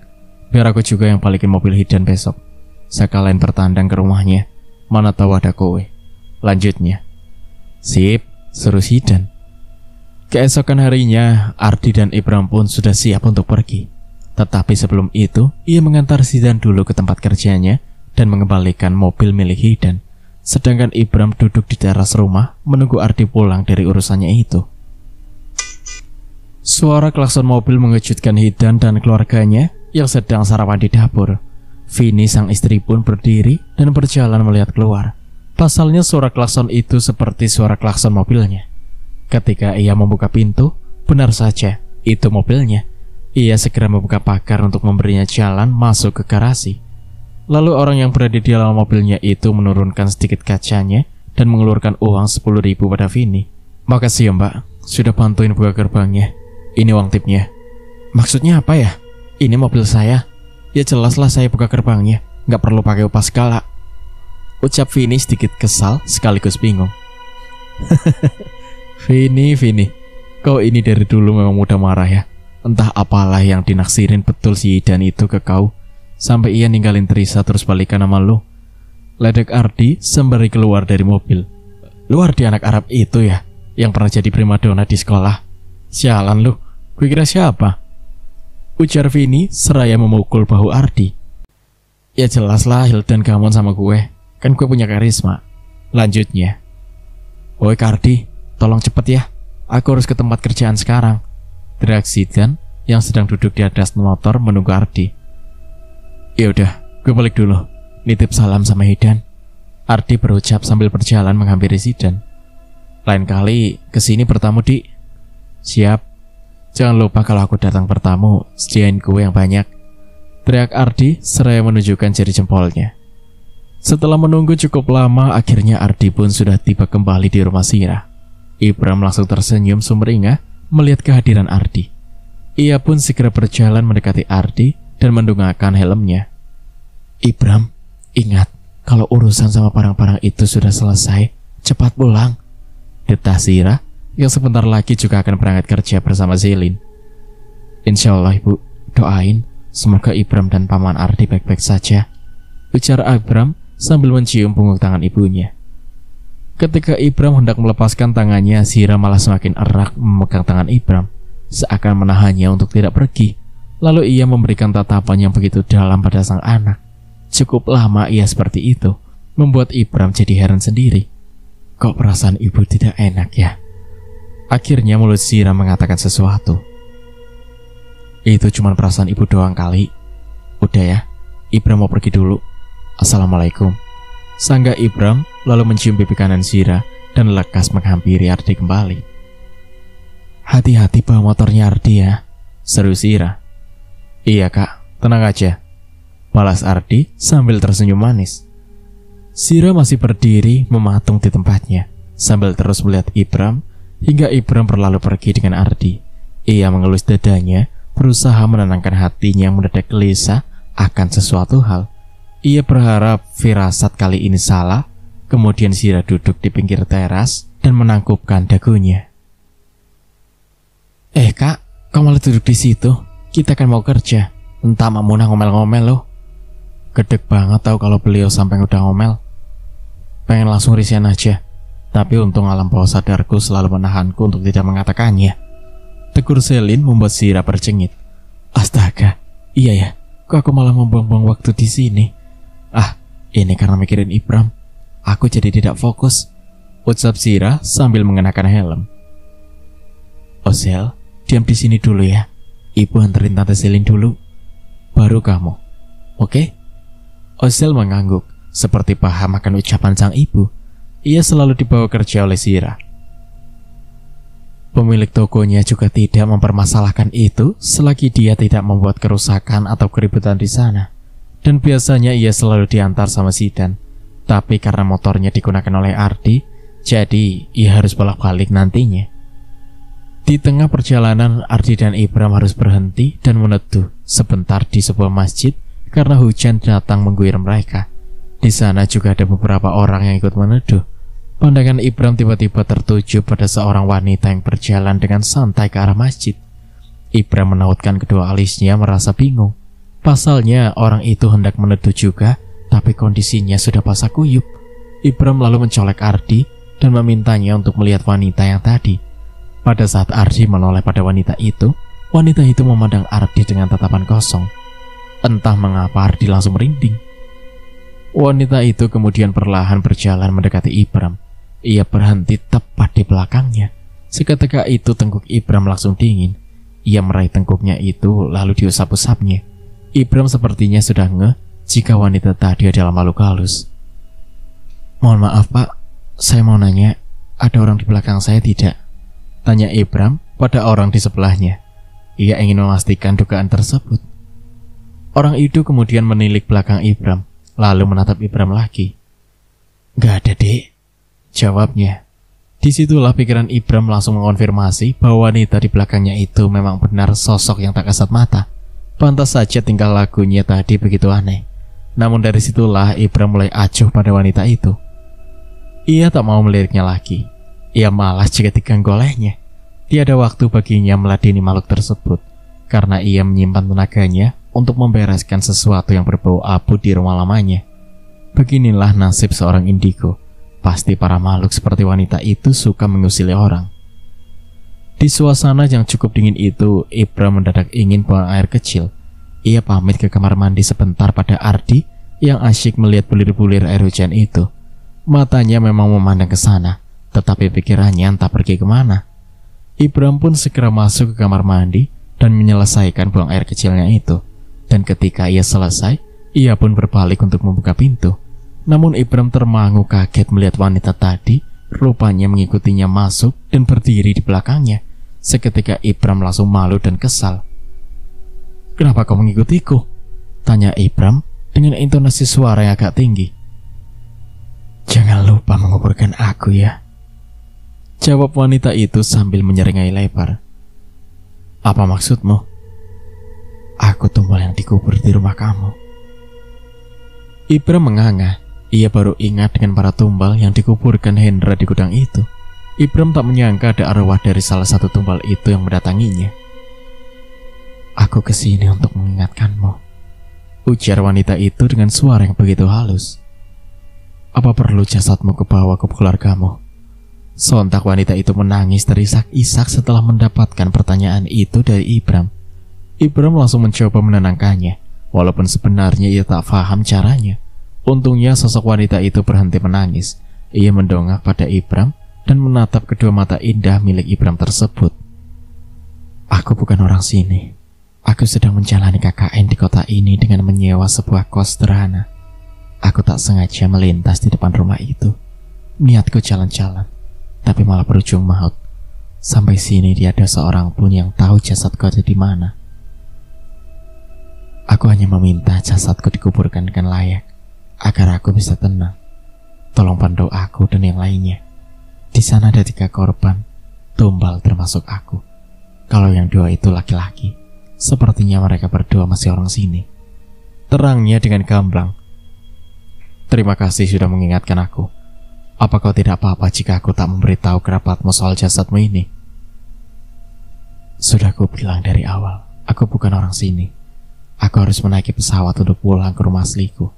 Biar aku juga yang balikin mobil Hidan besok. Sekalian bertandang ke rumahnya. Mana tahu ada kowe. Lanjutnya. Sip, seru Hidan. Keesokan harinya, Ardi dan Ibram pun sudah siap untuk pergi. Tetapi sebelum itu, ia mengantar Zidan dulu ke tempat kerjanya dan mengembalikan mobil milik Hidan. Sedangkan Ibram duduk di teras rumah menunggu Ardi pulang dari urusannya itu. Suara klakson mobil mengejutkan Hidan dan keluarganya yang sedang sarapan di dapur. Vini sang istri pun berdiri dan berjalan melihat keluar. Pasalnya suara klakson itu seperti suara klakson mobilnya. Ketika ia membuka pintu, benar saja, itu mobilnya. Ia segera membuka pagar untuk memberinya jalan masuk ke garasi. Lalu orang yang berada di dalam mobilnya itu menurunkan sedikit kacanya dan mengeluarkan uang 10.000 pada Vini. Makasih ya Mbak, sudah bantuin buka gerbangnya. Ini uang tipnya. Maksudnya apa ya? Ini mobil saya. Ya jelaslah saya buka gerbangnya, nggak perlu pakai upah segala. Ucap Vini sedikit kesal sekaligus bingung. Vini, kau ini dari dulu memang mudah marah ya. Entah apalah yang dinaksirin betul si Hidan itu ke kau, sampai ia ninggalin Trisa terus balikan sama lu. Ledek Ardi sembari keluar dari mobil. Lu Ardi anak Arab itu ya, yang pernah jadi primadona di sekolah. Sialan lu, gue kira siapa? Ujar Vini seraya memukul bahu Ardi. Ya jelas lah Hildan gamon sama gue, kan gue punya karisma. Lanjutnya, woi Kardi, tolong cepet ya, aku harus ke tempat kerjaan sekarang, teriak Zidan yang sedang duduk di atas motor menunggu Ardi. Ya udah, gue balik dulu, nitip salam sama Hidan, Ardi berucap sambil berjalan menghampiri Zidan. Lain kali kesini bertamu di. Siap. Jangan lupa kalau aku datang bertamu, sediain kue yang banyak, teriak Ardi seraya menunjukkan jari jempolnya. Setelah menunggu cukup lama, akhirnya Ardi pun sudah tiba kembali di rumah Sira. Ibram langsung tersenyum sumringah melihat kehadiran Ardi. Ia pun segera berjalan mendekati Ardi dan mendongakkan helmnya. Ibram, ingat, kalau urusan sama barang-barang itu sudah selesai, cepat pulang, detah Sira yang sebentar lagi juga akan berangkat kerja bersama Zelin. Insya Allah ibu, doain semoga Ibram dan paman Ardi baik-baik saja, ujar Ibram sambil mencium punggung tangan ibunya. Ketika Ibram hendak melepaskan tangannya, Sira malah semakin erat memegang tangan Ibram, seakan menahannya untuk tidak pergi. Lalu ia memberikan tatapan yang begitu dalam pada sang anak. Cukup lama ia seperti itu, membuat Ibram jadi heran sendiri. Kok perasaan ibu tidak enak ya? Akhirnya mulut Sira mengatakan sesuatu. Itu cuma perasaan ibu doang kali. Udah ya, Ibram mau pergi dulu. Assalamualaikum, sanggah Ibram lalu mencium pipi kanan Sira dan lekas menghampiri Ardi kembali. Hati-hati bawa motornya Ardi ya, seru Sira. Iya kak, tenang aja, balas Ardi sambil tersenyum manis. Sira masih berdiri mematung di tempatnya sambil terus melihat Ibram hingga Ibram berlalu pergi dengan Ardi. Ia mengelus dadanya, berusaha menenangkan hatinya yang mendadak gelisah akan sesuatu hal. Ia berharap firasat kali ini salah. Kemudian Sira duduk di pinggir teras dan menangkupkan dagunya. Kak, kau malah duduk di situ? Kita kan mau kerja. Entah Mamunah ngomel-ngomel loh. Gedek banget tahu kalau beliau sampai udah ngomel. Pengen langsung resign aja. Tapi untung alam bawah sadarku selalu menahanku untuk tidak mengatakannya. Tegur Zelin membuat Sira bercengit. Astaga, iya ya, kok aku malah membuang-buang waktu di sini. Ini karena mikirin Ibram. Aku jadi tidak fokus, ucap Sira sambil mengenakan helm. Zel, diam di sini dulu ya. Ibu anterin Tante Zelin dulu, baru kamu. Oke? Zel mengangguk, seperti paham akan ucapan sang ibu. Ia selalu dibawa kerja oleh Sira. Pemilik tokonya juga tidak mempermasalahkan itu selagi dia tidak membuat kerusakan atau keributan di sana. Dan biasanya ia selalu diantar sama Zidan. Tapi karena motornya digunakan oleh Ardi, jadi ia harus bolak-balik nantinya. Di tengah perjalanan, Ardi dan Ibram harus berhenti dan meneduh sebentar di sebuah masjid karena hujan datang mengguyur mereka. Di sana juga ada beberapa orang yang ikut meneduh. Pandangan Ibram tiba-tiba tertuju pada seorang wanita yang berjalan dengan santai ke arah masjid. Ibram menautkan kedua alisnya merasa bingung. Pasalnya orang itu hendak meneduh juga, tapi kondisinya sudah basah kuyup. Ibram lalu mencolek Ardi dan memintanya untuk melihat wanita yang tadi. Pada saat Ardi menoleh pada wanita itu memandang Ardi dengan tatapan kosong. Entah mengapa Ardi langsung merinding. Wanita itu kemudian perlahan berjalan mendekati Ibram. Ia berhenti tepat di belakangnya. Seketika itu tengkuk Ibram langsung dingin. Ia meraih tengkuknya itu lalu diusap-usapnya. Ibram sepertinya sudah ngeh jika wanita tadi adalah makhluk halus. Mohon maaf pak, saya mau nanya, ada orang di belakang saya tidak? Tanya Ibram pada orang di sebelahnya. Ia ingin memastikan dugaan tersebut. Orang itu kemudian menilik belakang Ibram, lalu menatap Ibram lagi. Gak ada dek, jawabnya. Disitulah pikiran Ibram langsung mengonfirmasi bahwa wanita di belakangnya itu memang benar sosok yang tak kasat mata. Pantas saja tingkah lakunya tadi begitu aneh. Namun dari situlah Ibram mulai acuh pada wanita itu. Ia tak mau meliriknya lagi. Ia malas jika diganggu olehnya. Tiada waktu baginya meladeni makhluk tersebut, karena ia menyimpan tenaganya untuk membereskan sesuatu yang berbau abu di rumah lamanya. Beginilah nasib seorang indigo. Pasti para makhluk seperti wanita itu suka mengusili orang. Di suasana yang cukup dingin itu, Ibram mendadak ingin buang air kecil. Ia pamit ke kamar mandi sebentar pada Ardi yang asyik melihat bulir-bulir air hujan itu. Matanya memang memandang ke sana, tetapi pikirannya entah pergi kemana. Ibram pun segera masuk ke kamar mandi dan menyelesaikan buang air kecilnya itu. Dan ketika ia selesai, ia pun berbalik untuk membuka pintu. Namun Ibram termangu kaget melihat wanita tadi rupanya mengikutinya masuk dan berdiri di belakangnya. Seketika Ibram langsung malu dan kesal. "Kenapa kau mengikutiku?" tanya Ibram dengan intonasi suara yang agak tinggi. "Jangan lupa menguburkan aku ya," jawab wanita itu sambil menyeringai lebar. "Apa maksudmu?" "Aku tumbal yang dikubur di rumah kamu." Ibram menganga. Ia baru ingat dengan para tumbal yang dikuburkan Hendra di gudang itu. Ibram tak menyangka ada arwah dari salah satu tumbal itu yang mendatanginya. "Aku kesini untuk mengingatkanmu," ujar wanita itu dengan suara yang begitu halus. "Apa perlu jasadmu kebawa ke keluargamu?" Sontak wanita itu menangis terisak-isak setelah mendapatkan pertanyaan itu dari Ibram. Ibram langsung mencoba menenangkannya, walaupun sebenarnya ia tak paham caranya. Untungnya sosok wanita itu berhenti menangis. Ia mendongak pada Ibram dan menatap kedua mata indah milik Ibram tersebut. "Aku bukan orang sini. Aku sedang menjalani KKN di kota ini dengan menyewa sebuah kos sederhana. Aku tak sengaja melintas di depan rumah itu. Niatku jalan-jalan, tapi malah berujung maut. Sampai sini tiada seorang pun yang tahu jasadku ada di mana. Aku hanya meminta jasadku dikuburkan dengan layak, agar aku bisa tenang. Tolong bantu aku dan yang lainnya. Di sana ada 3 korban, tumbal termasuk aku. Kalau yang 2 itu laki-laki, sepertinya mereka berdua masih orang sini," terangnya dengan gamblang. "Terima kasih sudah mengingatkan aku. Apa kau tidak apa-apa jika aku tak memberitahu kerabatmu soal jasadmu ini?" "Sudah aku bilang dari awal, aku bukan orang sini. Aku harus menaiki pesawat untuk pulang ke rumah asliku."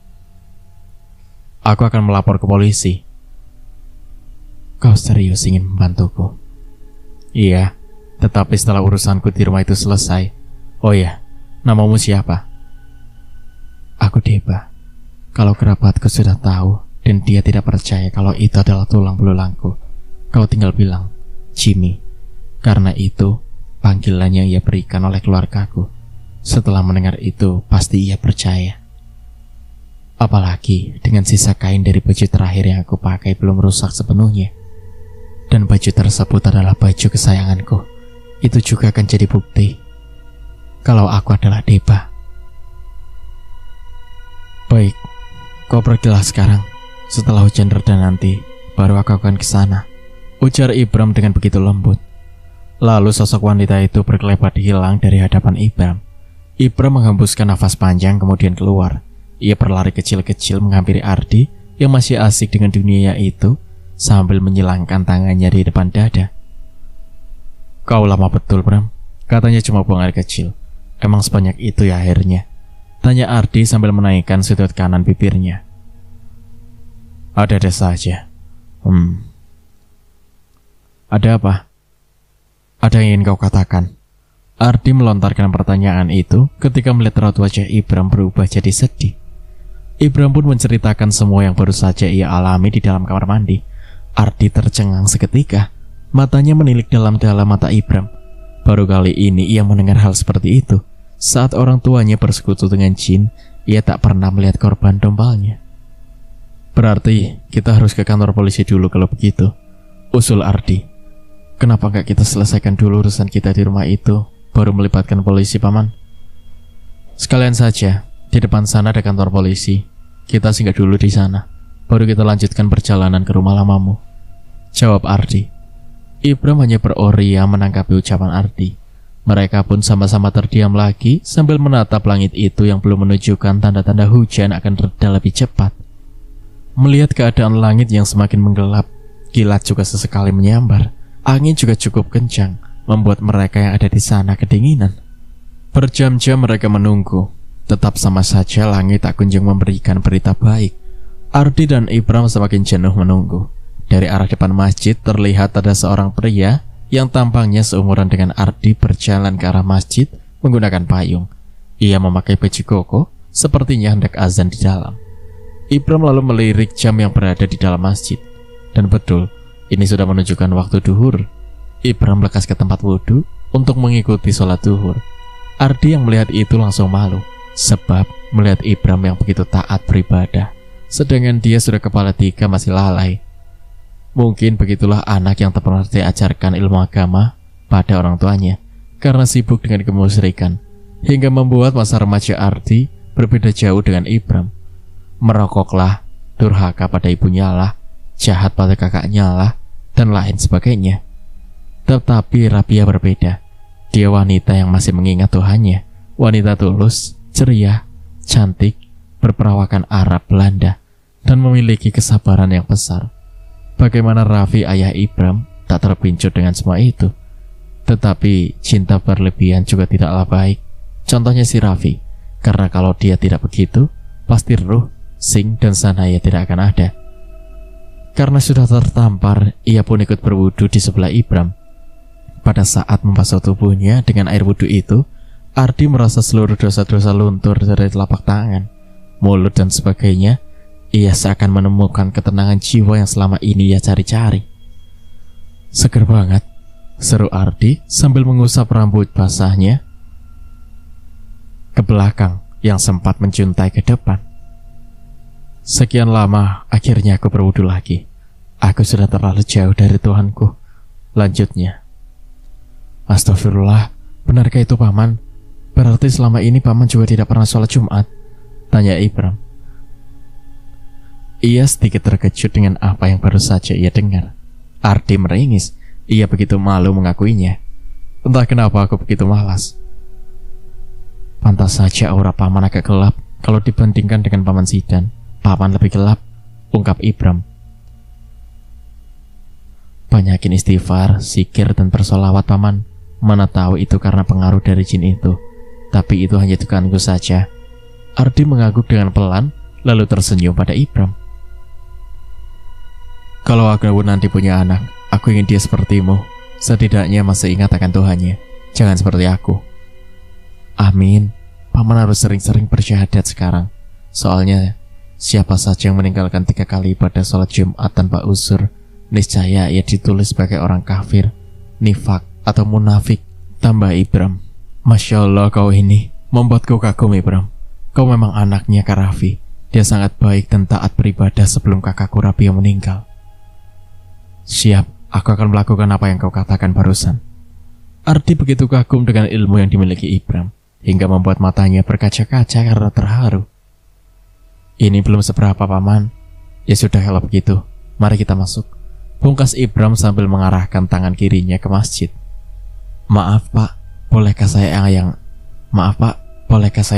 "Aku akan melapor ke polisi." "Kau serius ingin membantuku?" "Iya, tetapi setelah urusanku di rumah itu selesai. Oh ya, namamu siapa?" "Aku Deba. Kalau kerabatku sudah tahu dan dia tidak percaya kalau itu adalah tulang belulangku, kau tinggal bilang Jimmy. Karena itu panggilan yang ia berikan oleh keluargaku. Setelah mendengar itu pasti ia percaya. Apalagi dengan sisa kain dari baju terakhir yang aku pakai belum rusak sepenuhnya. Dan baju tersebut adalah baju kesayanganku. Itu juga akan jadi bukti kalau aku adalah Deba." "Baik, kau pergilah sekarang. Setelah hujan reda nanti, baru aku akan ke sana," ujar Ibram dengan begitu lembut. Lalu sosok wanita itu berkelebat hilang dari hadapan Ibram. Ibram menghembuskan nafas panjang kemudian keluar. Ia berlari kecil-kecil menghampiri Ardi yang masih asik dengan dunia itu sambil menyilangkan tangannya di depan dada. "Kau lama betul, Bram. Katanya cuma buang air kecil. Emang sebanyak itu ya akhirnya?" tanya Ardi sambil menaikkan sudut kanan bibirnya. "Ada-ada saja. Ada apa? Ada yang ingin kau katakan?" Ardi melontarkan pertanyaan itu ketika melihat raut wajah Ibram berubah jadi sedih. Ibram pun menceritakan semua yang baru saja ia alami di dalam kamar mandi. Ardi tercengang seketika. Matanya menilik dalam-dalam mata Ibram. Baru kali ini ia mendengar hal seperti itu. Saat orang tuanya bersekutu dengan jin, ia tak pernah melihat korban dombalnya. "Berarti kita harus ke kantor polisi dulu kalau begitu," usul Ardi. "Kenapa nggak kita selesaikan dulu urusan kita di rumah itu, baru melibatkan polisi, Paman?" "Sekalian saja, di depan sana ada kantor polisi. Kita singgah dulu di sana, baru kita lanjutkan perjalanan ke rumah lamamu," jawab Ardi. Ibram hanya beroria menanggapi ucapan Ardi. Mereka pun sama-sama terdiam lagi sambil menatap langit itu yang belum menunjukkan tanda-tanda hujan akan reda lebih cepat. Melihat keadaan langit yang semakin menggelap, kilat juga sesekali menyambar. Angin juga cukup kencang, membuat mereka yang ada di sana kedinginan. Berjam-jam mereka menunggu. Tetap sama saja langit tak kunjung memberikan berita baik. Ardi dan Ibram semakin jenuh menunggu. Dari arah depan masjid terlihat ada seorang pria yang tampangnya seumuran dengan Ardi berjalan ke arah masjid menggunakan payung. Ia memakai baju koko, sepertinya hendak azan di dalam. Ibram lalu melirik jam yang berada di dalam masjid. Dan betul, ini sudah menunjukkan waktu duhur. Ibram lekas ke tempat wudhu untuk mengikuti sholat duhur. Ardi yang melihat itu langsung malu, sebab melihat Ibram yang begitu taat beribadah, sedangkan dia sudah kepala 3 masih lalai. Mungkin begitulah anak yang tak pernah diajarkan ilmu agama pada orang tuanya, karena sibuk dengan kemusyrikan, hingga membuat masa remaja Ardi berbeda jauh dengan Ibram. Merokoklah, durhaka pada ibunya lah, jahat pada kakaknya lah, dan lain sebagainya. Tetapi Rabia berbeda. Dia wanita yang masih mengingat Tuhannya, wanita tulus, ceria, cantik, berperawakan Arab Belanda, dan memiliki kesabaran yang besar. Bagaimana Raffi ayah Ibram tak terpincut dengan semua itu. Tetapi cinta berlebihan juga tidaklah baik. Contohnya si Raffi, karena kalau dia tidak begitu, pasti Ruh, Sing, dan Sanaya tidak akan ada. Karena sudah tertampar, ia pun ikut berwudu di sebelah Ibram. Pada saat membasuh tubuhnya dengan air wudu itu, Ardi merasa seluruh dosa-dosa luntur dari telapak tangan, mulut, dan sebagainya. Ia seakan menemukan ketenangan jiwa yang selama ini ia cari-cari. Seger banget, seru Ardi sambil mengusap rambut basahnya ke belakang yang sempat menjuntai ke depan. Sekian lama, akhirnya aku berwudu lagi. Aku sudah terlalu jauh dari Tuhanku. Lanjutnya. Astagfirullah, benarkah itu Paman? Berarti selama ini Paman juga tidak pernah sholat Jumat? Tanya Ibram. Ia sedikit terkejut dengan apa yang baru saja ia dengar. Ardi meringis. Ia begitu malu mengakuinya. Entah kenapa aku begitu malas. Pantas saja aura Paman agak gelap kalau dibandingkan dengan Paman Zidan. Paman lebih gelap, ungkap Ibram. Banyakin istighfar, zikir, dan bersolawat Paman. Mana tahu itu karena pengaruh dari jin itu. Tapi itu hanya dugaanku saja. Ardi mengangguk dengan pelan, lalu tersenyum pada Ibram. Kalau aku nanti punya anak, aku ingin dia sepertimu. Setidaknya masih ingat akan Tuhannya. Jangan seperti aku. Amin. Paman harus sering-sering bersyahadat sekarang. Soalnya, siapa saja yang meninggalkan 3 kali ibadah sholat Jumat tanpa uzur, niscaya ia ditulis sebagai orang kafir, nifak, atau munafik. Tambah Ibram. Masya Allah, kau ini membuatku kagum Ibram. Kau memang anaknya Kak Raffi. Dia sangat baik dan taat beribadah sebelum kakakku Rabia meninggal. Siap, aku akan melakukan apa yang kau katakan barusan. Ardi begitu kagum dengan ilmu yang dimiliki Ibram, hingga membuat matanya berkaca-kaca karena terharu. Ini belum seberapa Paman. Ya sudah kalau begitu, mari kita masuk. Pungkas Ibram sambil mengarahkan tangan kirinya ke masjid. Maaf Pak, bolehkah saya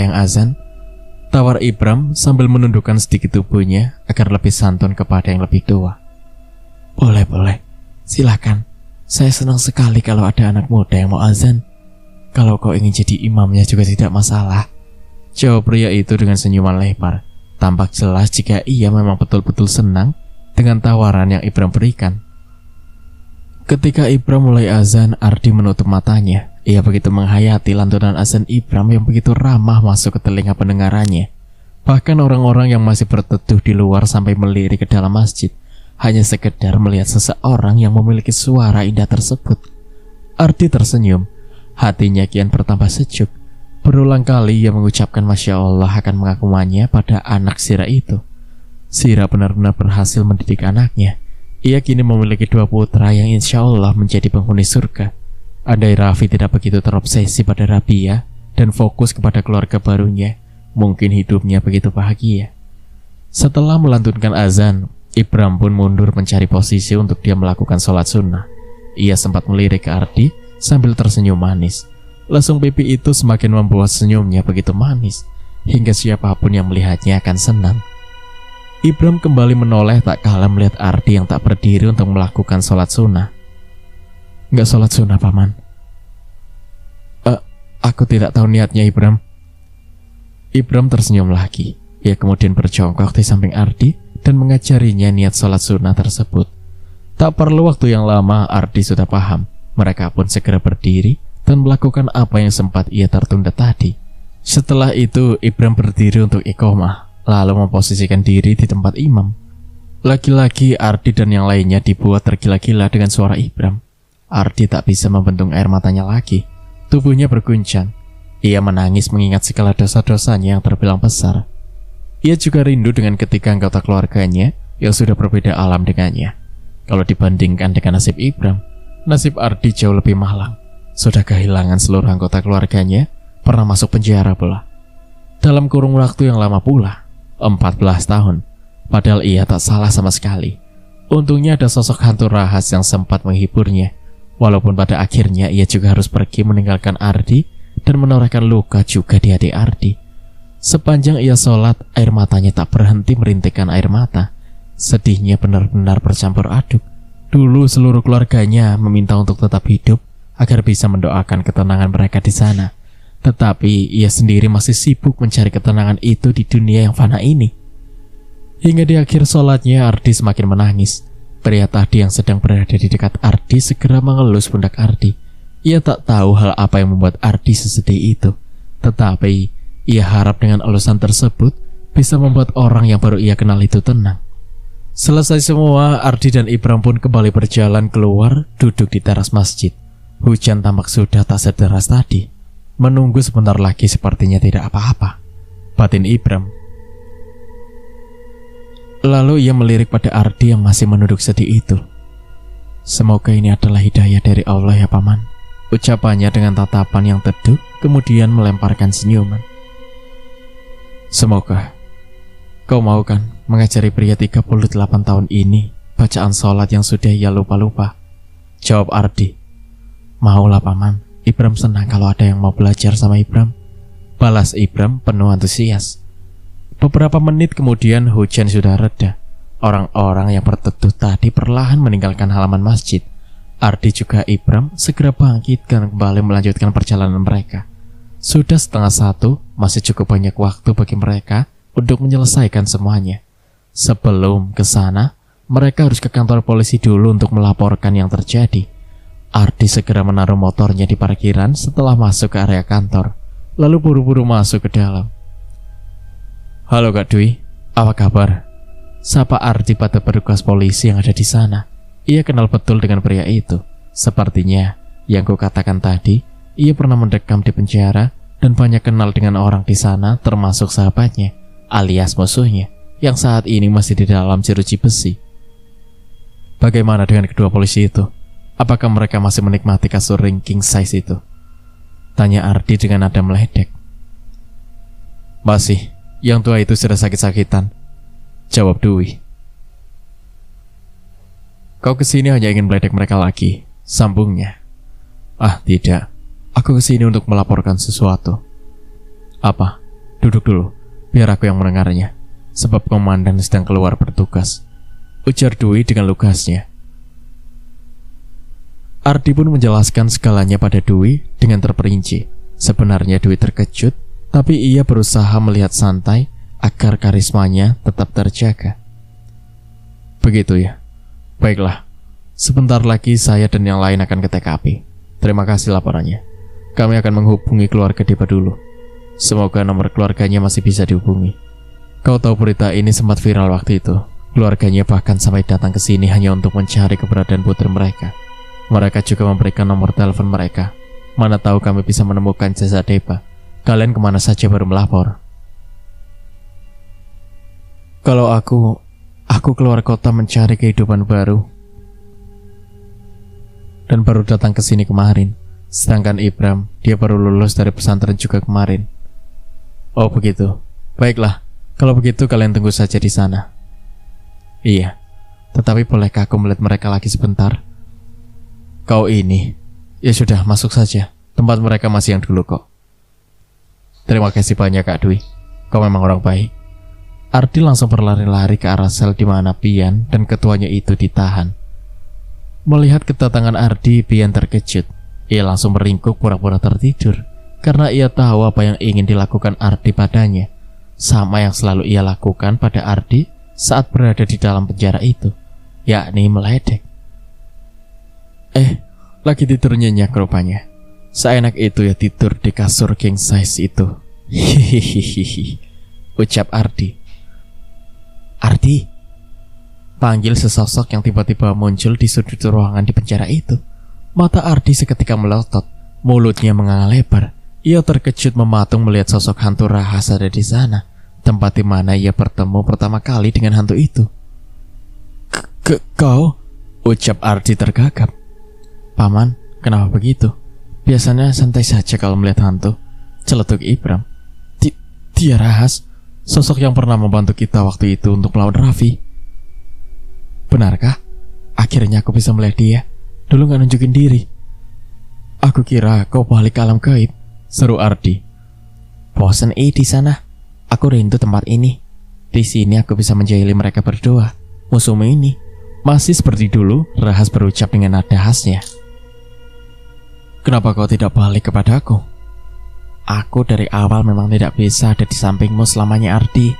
yang azan? Tawar Ibram sambil menundukkan sedikit tubuhnya agar lebih santun kepada yang lebih tua. Boleh, silakan. Saya senang sekali kalau ada anak muda yang mau azan. Kalau kau ingin jadi imamnya juga tidak masalah, jawab pria itu dengan senyuman lebar. Tampak jelas jika ia memang betul-betul senang dengan tawaran yang Ibram berikan. Ketika Ibram mulai azan, Ardi menutup matanya. Ia begitu menghayati lantunan azan Ibram yang begitu ramah masuk ke telinga pendengarannya. Bahkan orang-orang yang masih berteduh di luar sampai melirik ke dalam masjid, hanya sekedar melihat seseorang yang memiliki suara indah tersebut. Ardi tersenyum. Hatinya kian bertambah sejuk. Berulang kali ia mengucapkan Masya Allah akan mengakumannya pada anak Sira itu. Sira benar-benar berhasil mendidik anaknya. Ia kini memiliki 2 putra yang insya Allah menjadi penghuni surga. Andai Raffi tidak begitu terobsesi pada Rabia dan fokus kepada keluarga barunya, mungkin hidupnya begitu bahagia. Setelah melantunkan azan, Ibram pun mundur mencari posisi untuk dia melakukan sholat sunnah. Ia sempat melirik ke Ardi sambil tersenyum manis. Lesung pipi itu semakin membuat senyumnya begitu manis, hingga siapapun yang melihatnya akan senang. Ibram kembali menoleh tak kalah melihat Ardi yang tak berdiri untuk melakukan sholat sunnah. Nggak sholat sunnah Paman. Aku tidak tahu niatnya Ibram. Ibram tersenyum lagi. Ia kemudian berjongkok di samping Ardi dan mengajarinya niat sholat sunnah tersebut. Tak perlu waktu yang lama, Ardi sudah paham. Mereka pun segera berdiri dan melakukan apa yang sempat ia tertunda tadi. Setelah itu, Ibram berdiri untuk iqomah, lalu memposisikan diri di tempat imam. Lagi-lagi Ardi dan yang lainnya dibuat tergila-gila dengan suara Ibram. Ardi tak bisa membendung air matanya lagi. Tubuhnya berguncang. Ia menangis mengingat segala dosa-dosanya yang terbilang besar. Ia juga rindu dengan ketiga anggota keluarganya yang sudah berbeda alam dengannya. Kalau dibandingkan dengan nasib Ibram, nasib Ardi jauh lebih malang. Sudah kehilangan seluruh anggota keluarganya, pernah masuk penjara pula. Dalam kurung waktu yang lama pula, 14 tahun. Padahal ia tak salah sama sekali. Untungnya ada sosok hantu rahas yang sempat menghiburnya. Walaupun pada akhirnya ia juga harus pergi meninggalkan Ardi dan menorehkan luka juga di hati Ardi. Sepanjang ia sholat, air matanya tak berhenti merintikkan air mata. Sedihnya benar-benar bercampur aduk. Dulu seluruh keluarganya meminta untuk tetap hidup agar bisa mendoakan ketenangan mereka di sana. Tetapi ia sendiri masih sibuk mencari ketenangan itu di dunia yang fana ini. Hingga di akhir sholatnya Ardi semakin menangis. Pria tadi yang sedang berada di dekat Ardi segera mengelus pundak Ardi. Ia tak tahu hal apa yang membuat Ardi sesedih itu. Tetapi ia harap dengan elusan tersebut bisa membuat orang yang baru ia kenal itu tenang. Selesai semua, Ardi dan Ibram pun kembali berjalan keluar, duduk di teras masjid. Hujan tampak sudah tak sederas tadi. Menunggu sebentar lagi sepertinya tidak apa-apa, batin Ibram. Lalu ia melirik pada Ardi yang masih menunduk sedih itu. Semoga ini adalah hidayah dari Allah ya paman, ucapannya dengan tatapan yang teduh, kemudian melemparkan senyuman. Semoga. Kau mau kan mengajari pria 38 tahun ini bacaan sholat yang sudah ia lupa-lupa? Jawab Ardi. Maulah paman, Ibram senang kalau ada yang mau belajar sama Ibram. Balas Ibram penuh antusias. Beberapa menit kemudian hujan sudah reda. Orang-orang yang berteduh tadi perlahan meninggalkan halaman masjid. Ardi juga Ibram segera bangkit dan kembali melanjutkan perjalanan mereka. Sudah 12:30, masih cukup banyak waktu bagi mereka untuk menyelesaikan semuanya. Sebelum ke sana, mereka harus ke kantor polisi dulu untuk melaporkan yang terjadi. Ardi segera menaruh motornya di parkiran setelah masuk ke area kantor, lalu buru-buru masuk ke dalam. Halo Kak Dwi, apa kabar? Sapa Ardi pada petugas polisi yang ada di sana. Ia kenal betul dengan pria itu. Sepertinya, yang kukatakan tadi, ia pernah mendekam di penjara dan banyak kenal dengan orang di sana termasuk sahabatnya, alias musuhnya, yang saat ini masih di dalam jeruji besi. Bagaimana dengan kedua polisi itu? Apakah mereka masih menikmati kasur ring king size itu? Tanya Ardi dengan nada meledek. Masih, yang tua itu sudah sakit-sakitan, jawab Dwi. Kau kesini hanya ingin meledek mereka lagi, sambungnya. Ah tidak, aku kesini untuk melaporkan sesuatu. Apa? Duduk dulu, biar aku yang mendengarnya, sebab komandan sedang keluar bertugas, ujar Dwi dengan lugasnya. Ardi pun menjelaskan segalanya pada Dwi dengan terperinci. Sebenarnya Dwi terkejut, tapi ia berusaha melihat santai agar karismanya tetap terjaga. Begitu ya? Baiklah, sebentar lagi saya dan yang lain akan ke TKP. Terima kasih laporannya. Kami akan menghubungi keluarga Depa dulu. Semoga nomor keluarganya masih bisa dihubungi. Kau tahu berita ini sempat viral waktu itu. Keluarganya bahkan sampai datang ke sini hanya untuk mencari keberadaan putri mereka. Mereka juga memberikan nomor telepon mereka. Mana tahu kami bisa menemukan jasad Depa. Kalian kemana saja baru melapor? Kalau aku keluar kota mencari kehidupan baru. Dan baru datang ke sini kemarin. Sedangkan Ibram, dia baru lulus dari pesantren juga kemarin. Oh begitu. Baiklah, kalau begitu kalian tunggu saja di sana. Iya, tetapi bolehkah aku melihat mereka lagi sebentar? Kau ini, ya sudah masuk saja. Tempat mereka masih yang dulu kok. Terima kasih banyak Kak Dwi. Kau memang orang baik. Ardi langsung berlari-lari ke arah sel di mana Pian dan ketuanya itu ditahan. Melihat kedatangan Ardi, Pian terkejut. Ia langsung meringkuk pura-pura tertidur karena ia tahu apa yang ingin dilakukan Ardi padanya, sama yang selalu ia lakukan pada Ardi saat berada di dalam penjara itu, yakni meledek. Lagi tidur nyenyak rupanya. Seenak itu ya tidur di kasur king size itu. Hihihihi, ucap Ardi. Ardi, panggil sesosok yang tiba-tiba muncul di sudut ruangan di penjara itu. Mata Ardi seketika melotot, mulutnya menganga lebar. Ia terkejut mematung melihat sosok hantu Rahas ada di sana, tempat di mana ia bertemu pertama kali dengan hantu itu. Kau? Ucap Ardi tergagap. Paman, kenapa begitu? Biasanya santai saja kalau melihat hantu, celetuk Ibram. Dia Rahas, sosok yang pernah membantu kita waktu itu untuk melawan Raffi. Benarkah? Akhirnya aku bisa melihat dia. Dulu gak nunjukin diri. Aku kira kau balik ke alam gaib, seru Ardi. Bosen di sana. Aku rindu tempat ini. Di sini aku bisa menjahili mereka berdua. Musuhmu ini. Masih seperti dulu, Rahas berucap dengan nada khasnya. Kenapa kau tidak balik kepadaku? Aku dari awal memang tidak bisa ada di sampingmu selamanya, Ardi.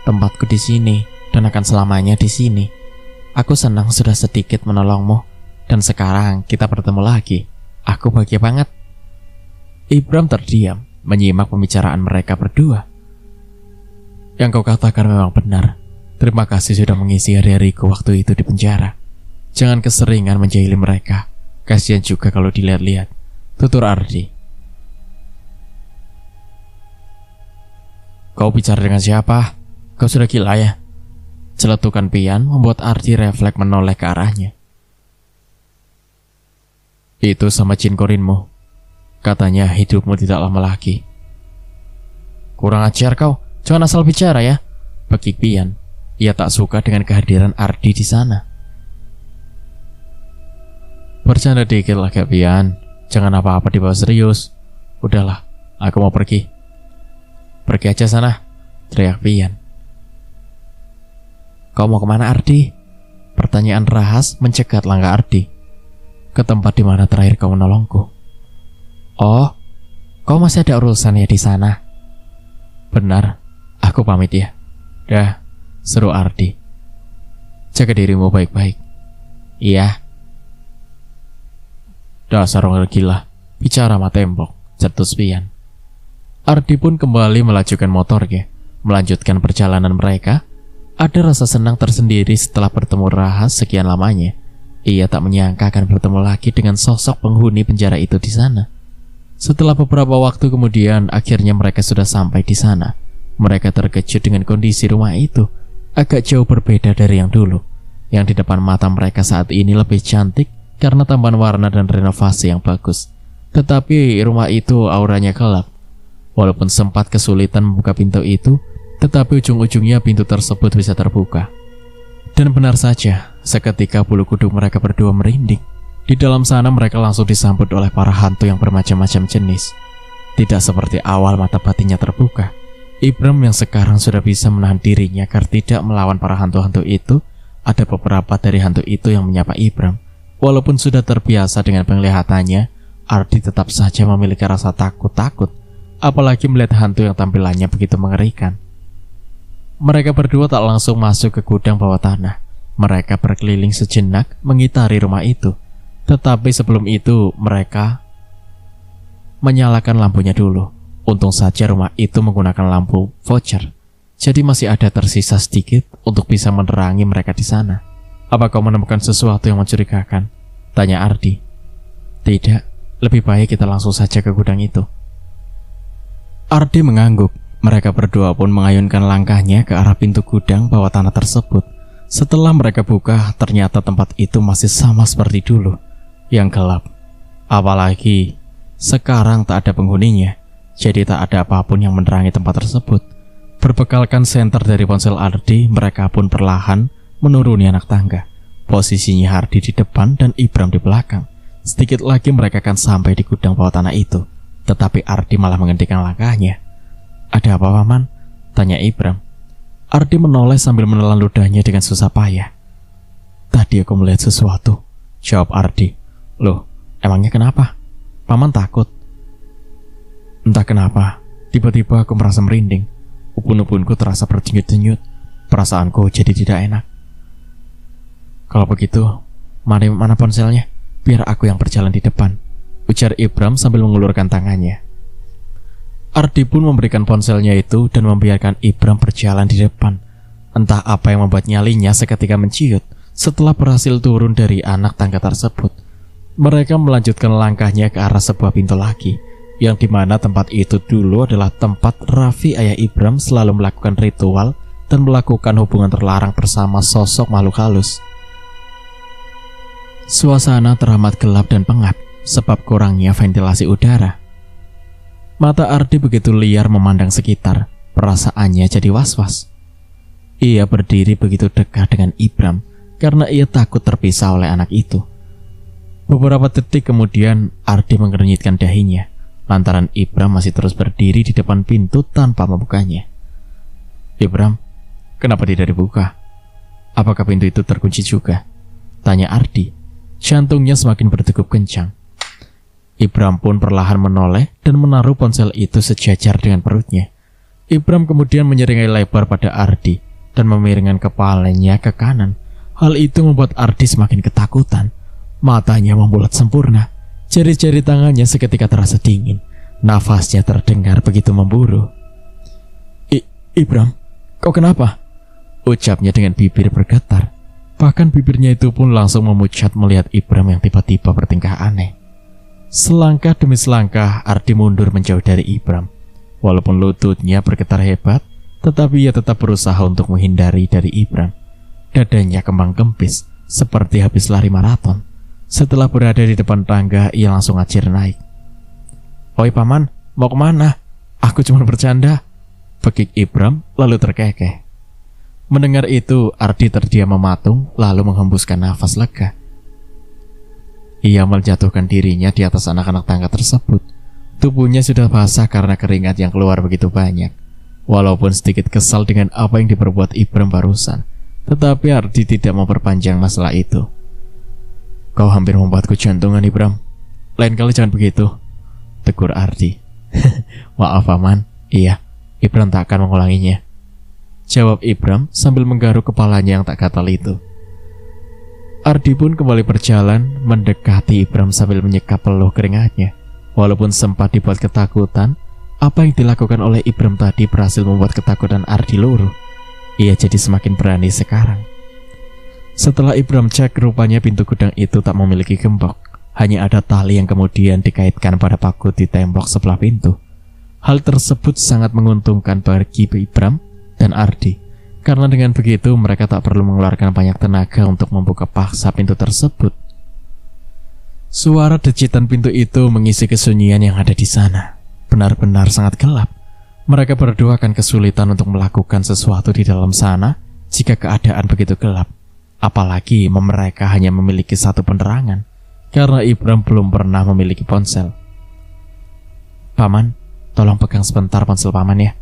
Tempatku di sini dan akan selamanya di sini. Aku senang sudah sedikit menolongmu, dan sekarang kita bertemu lagi. Aku bahagia banget. Ibram terdiam menyimak pembicaraan mereka berdua. Yang kau katakan memang benar. Terima kasih sudah mengisi hari-hariku waktu itu di penjara. Jangan keseringan menjahili mereka. Kasihan juga kalau dilihat-lihat, tutur Ardi. Kau bicara dengan siapa? Kau sudah gila ya? Celetukan Pian membuat Ardi refleks menoleh ke arahnya. Itu sama Jin Korinmu. Katanya hidupmu tidak lama lagi. Kurang ajar kau, jangan asal bicara ya, bekik Pian. Ia tak suka dengan kehadiran Ardi di sana. Bercanda dikit lah Kak Pian, jangan apa-apa dibawa serius. Udahlah, aku mau pergi. Pergi aja sana, teriak Pian. Kau mau kemana Ardi? Pertanyaan Rahas mencegat langkah Ardi. Ke tempat di mana terakhir kau menolongku. Oh, kau masih ada urusan ya di sana? Benar, aku pamit ya. Dah, seru Ardi. Jaga dirimu baik-baik. Iya. Dasar orang gila, bicara sama tembok, cetus Pian. Ardi pun kembali melajukan motornya, melanjutkan perjalanan mereka. Ada rasa senang tersendiri setelah bertemu Rahas sekian lamanya. Ia tak menyangka akan bertemu lagi dengan sosok penghuni penjara itu di sana. Setelah beberapa waktu kemudian, akhirnya mereka sudah sampai di sana. Mereka terkejut dengan kondisi rumah itu, agak jauh berbeda dari yang dulu. Yang di depan mata mereka saat ini lebih cantik karena tambahan warna dan renovasi yang bagus. Tetapi rumah itu auranya gelap. Walaupun sempat kesulitan membuka pintu itu, tetapi ujung-ujungnya pintu tersebut bisa terbuka. Dan benar saja, seketika bulu kuduk mereka berdua merinding. Di dalam sana mereka langsung disambut oleh para hantu yang bermacam-macam jenis. Tidak seperti awal mata batinnya terbuka. Ibram yang sekarang sudah bisa menahan dirinya agar tidak melawan para hantu-hantu itu. Ada beberapa dari hantu itu yang menyapa Ibram. Walaupun sudah terbiasa dengan penglihatannya, Ardi tetap saja memiliki rasa takut-takut. Apalagi melihat hantu yang tampilannya begitu mengerikan. Mereka berdua tak langsung masuk ke gudang bawah tanah. Mereka berkeliling sejenak mengitari rumah itu. Tetapi sebelum itu mereka menyalakan lampunya dulu. Untung saja rumah itu menggunakan lampu voucher. Jadi masih ada tersisa sedikit untuk bisa menerangi mereka di sana. Apa kau menemukan sesuatu yang mencurigakan? Tanya Ardi. Tidak, lebih baik kita langsung saja ke gudang itu. Ardi mengangguk. Mereka berdua pun mengayunkan langkahnya ke arah pintu gudang bawah tanah tersebut. Setelah mereka buka, ternyata tempat itu masih sama seperti dulu, yang gelap. Apalagi sekarang tak ada penghuninya, jadi tak ada apapun yang menerangi tempat tersebut. Berbekalkan senter dari ponsel Ardi, mereka pun perlahan menuruni anak tangga. Posisinya Ardi di depan dan Ibram di belakang. Sedikit lagi mereka akan sampai di gudang bawah tanah itu. Tetapi Ardi malah menghentikan langkahnya. Ada apa, Paman? Tanya Ibram. Ardi menoleh sambil menelan ludahnya dengan susah payah. Tadi aku melihat sesuatu, jawab Ardi. Loh, emangnya kenapa? Paman takut. Entah kenapa, tiba-tiba aku merasa merinding. Ubun-ubunku terasa berdenyut-denyut. Perasaanku jadi tidak enak. Kalau begitu, mana ponselnya? biar aku yang berjalan di depan, ujar Ibram sambil mengulurkan tangannya. Ardi pun memberikan ponselnya itu dan membiarkan Ibram berjalan di depan. Entah apa yang membuat nyalinya seketika menciut. Setelah berhasil turun dari anak tangga tersebut, mereka melanjutkan langkahnya ke arah sebuah pintu lagi, yang dimana tempat itu dulu adalah tempat Raffi ayah Ibram selalu melakukan ritual dan melakukan hubungan terlarang bersama sosok makhluk halus. Suasana teramat gelap dan pengap sebab kurangnya ventilasi udara. Mata Ardi begitu liar memandang sekitar, perasaannya jadi was-was. Ia berdiri begitu dekat dengan Ibram karena ia takut terpisah oleh anak itu. Beberapa detik kemudian Ardi mengernyitkan dahinya lantaran Ibram masih terus berdiri di depan pintu tanpa membukanya. Ibram, kenapa tidak dibuka? Apakah pintu itu terkunci juga? Tanya Ardi. Jantungnya semakin berdegup kencang. Ibram pun perlahan menoleh dan menaruh ponsel itu sejajar dengan perutnya. Ibram kemudian menyeringai lebar pada Ardi dan memiringkan kepalanya ke kanan. Hal itu membuat Ardi semakin ketakutan. Matanya membulat sempurna. Jari-jari tangannya seketika terasa dingin. Nafasnya terdengar begitu memburu. Ibram, kau kenapa? Ucapnya dengan bibir bergetar. Bahkan bibirnya itu pun langsung memucat melihat Ibram yang tiba-tiba bertingkah aneh. Selangkah demi selangkah Ardi mundur menjauh dari Ibram. Walaupun lututnya bergetar hebat, tetapi ia tetap berusaha untuk menghindari dari Ibram. Dadanya kembang kempis seperti habis lari maraton. Setelah berada di depan tangga, ia langsung acir naik. "Oi paman, mau kemana? Aku cuma bercanda," bekik Ibram lalu terkekeh. Mendengar itu, Ardi terdiam mematung lalu menghembuskan nafas lega. Ia menjatuhkan dirinya di atas anak-anak tangga tersebut. Tubuhnya sudah basah karena keringat yang keluar begitu banyak. Walaupun sedikit kesal dengan apa yang diperbuat Ibram barusan, tetapi Ardi tidak memperpanjang masalah itu. "Kau hampir membuatku jantungan, Ibram. Lain kali jangan begitu," tegur Ardi. "Maaf paman." "Iya, Ibram tak akan mengulanginya," jawab Ibram sambil menggaruk kepalanya yang tak gatal itu. Ardi pun kembali berjalan mendekati Ibram sambil menyekap peluh keringatnya. Walaupun sempat dibuat ketakutan, apa yang dilakukan oleh Ibram tadi berhasil membuat ketakutan Ardi luruh. Ia jadi semakin berani sekarang. Setelah Ibram cek, rupanya pintu gudang itu tak memiliki gembok. Hanya ada tali yang kemudian dikaitkan pada paku di tembok sebelah pintu. Hal tersebut sangat menguntungkan bagi Ibram dan Ardi. Karena dengan begitu mereka tak perlu mengeluarkan banyak tenaga untuk membuka paksa pintu tersebut. Suara decitan pintu itu mengisi kesunyian yang ada di sana. Benar-benar sangat gelap. Mereka berdua akan kesulitan untuk melakukan sesuatu di dalam sana jika keadaan begitu gelap. Apalagi mereka hanya memiliki satu penerangan, karena Ibram belum pernah memiliki ponsel. "Paman, tolong pegang sebentar ponsel paman ya.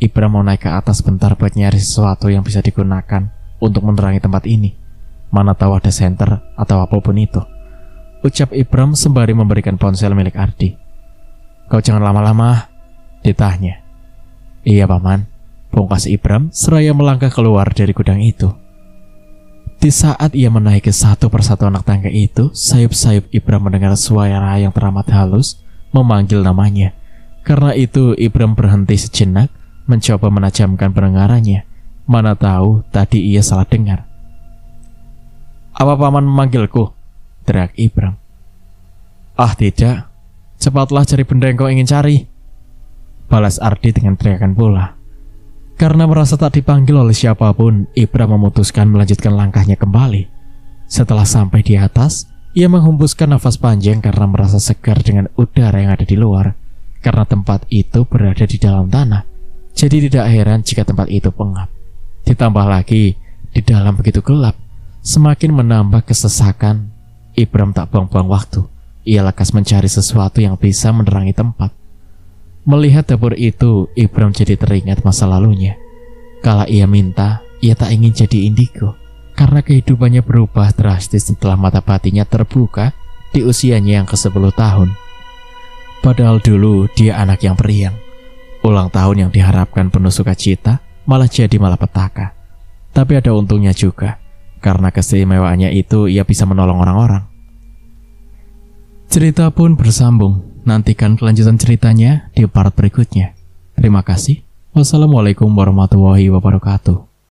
Ibram mau naik ke atas bentar buat nyari sesuatu yang bisa digunakan untuk menerangi tempat ini. Mana tahu ada senter atau apapun itu," ucap Ibram sembari memberikan ponsel milik Ardi. "Kau jangan lama-lama," ditanya. "Iya paman," bongkas Ibram seraya melangkah keluar dari gudang itu. Di saat ia menaiki satu persatu anak tangga itu, sayup-sayup Ibram mendengar suara yang teramat halus memanggil namanya. Karena itu Ibram berhenti sejenak, mencoba menajamkan pendengarannya. Mana tahu tadi ia salah dengar. "Apa paman memanggilku?" teriak Ibram. "Ah tidak, cepatlah cari benda yang kau ingin cari," balas Ardi dengan teriakan pula. Karena merasa tak dipanggil oleh siapapun, Ibram memutuskan melanjutkan langkahnya kembali. Setelah sampai di atas, ia menghembuskan nafas panjang karena merasa segar dengan udara yang ada di luar. Karena tempat itu berada di dalam tanah, jadi tidak heran jika tempat itu pengap. Ditambah lagi, di dalam begitu gelap, semakin menambah kesesakan. Ibram tak buang-buang waktu. Ia lekas mencari sesuatu yang bisa menerangi tempat. Melihat dapur itu, Ibram jadi teringat masa lalunya. Kala ia minta, ia tak ingin jadi indigo, karena kehidupannya berubah drastis setelah mata batinnya terbuka di usianya yang ke-10 tahun. Padahal dulu dia anak yang periang. Ulang tahun yang diharapkan penuh sukacita malah jadi malapetaka. Tapi ada untungnya juga, karena keistimewaannya itu ia bisa menolong orang-orang. Cerita pun bersambung. Nantikan kelanjutan ceritanya di part berikutnya. Terima kasih. Wassalamualaikum warahmatullahi wabarakatuh.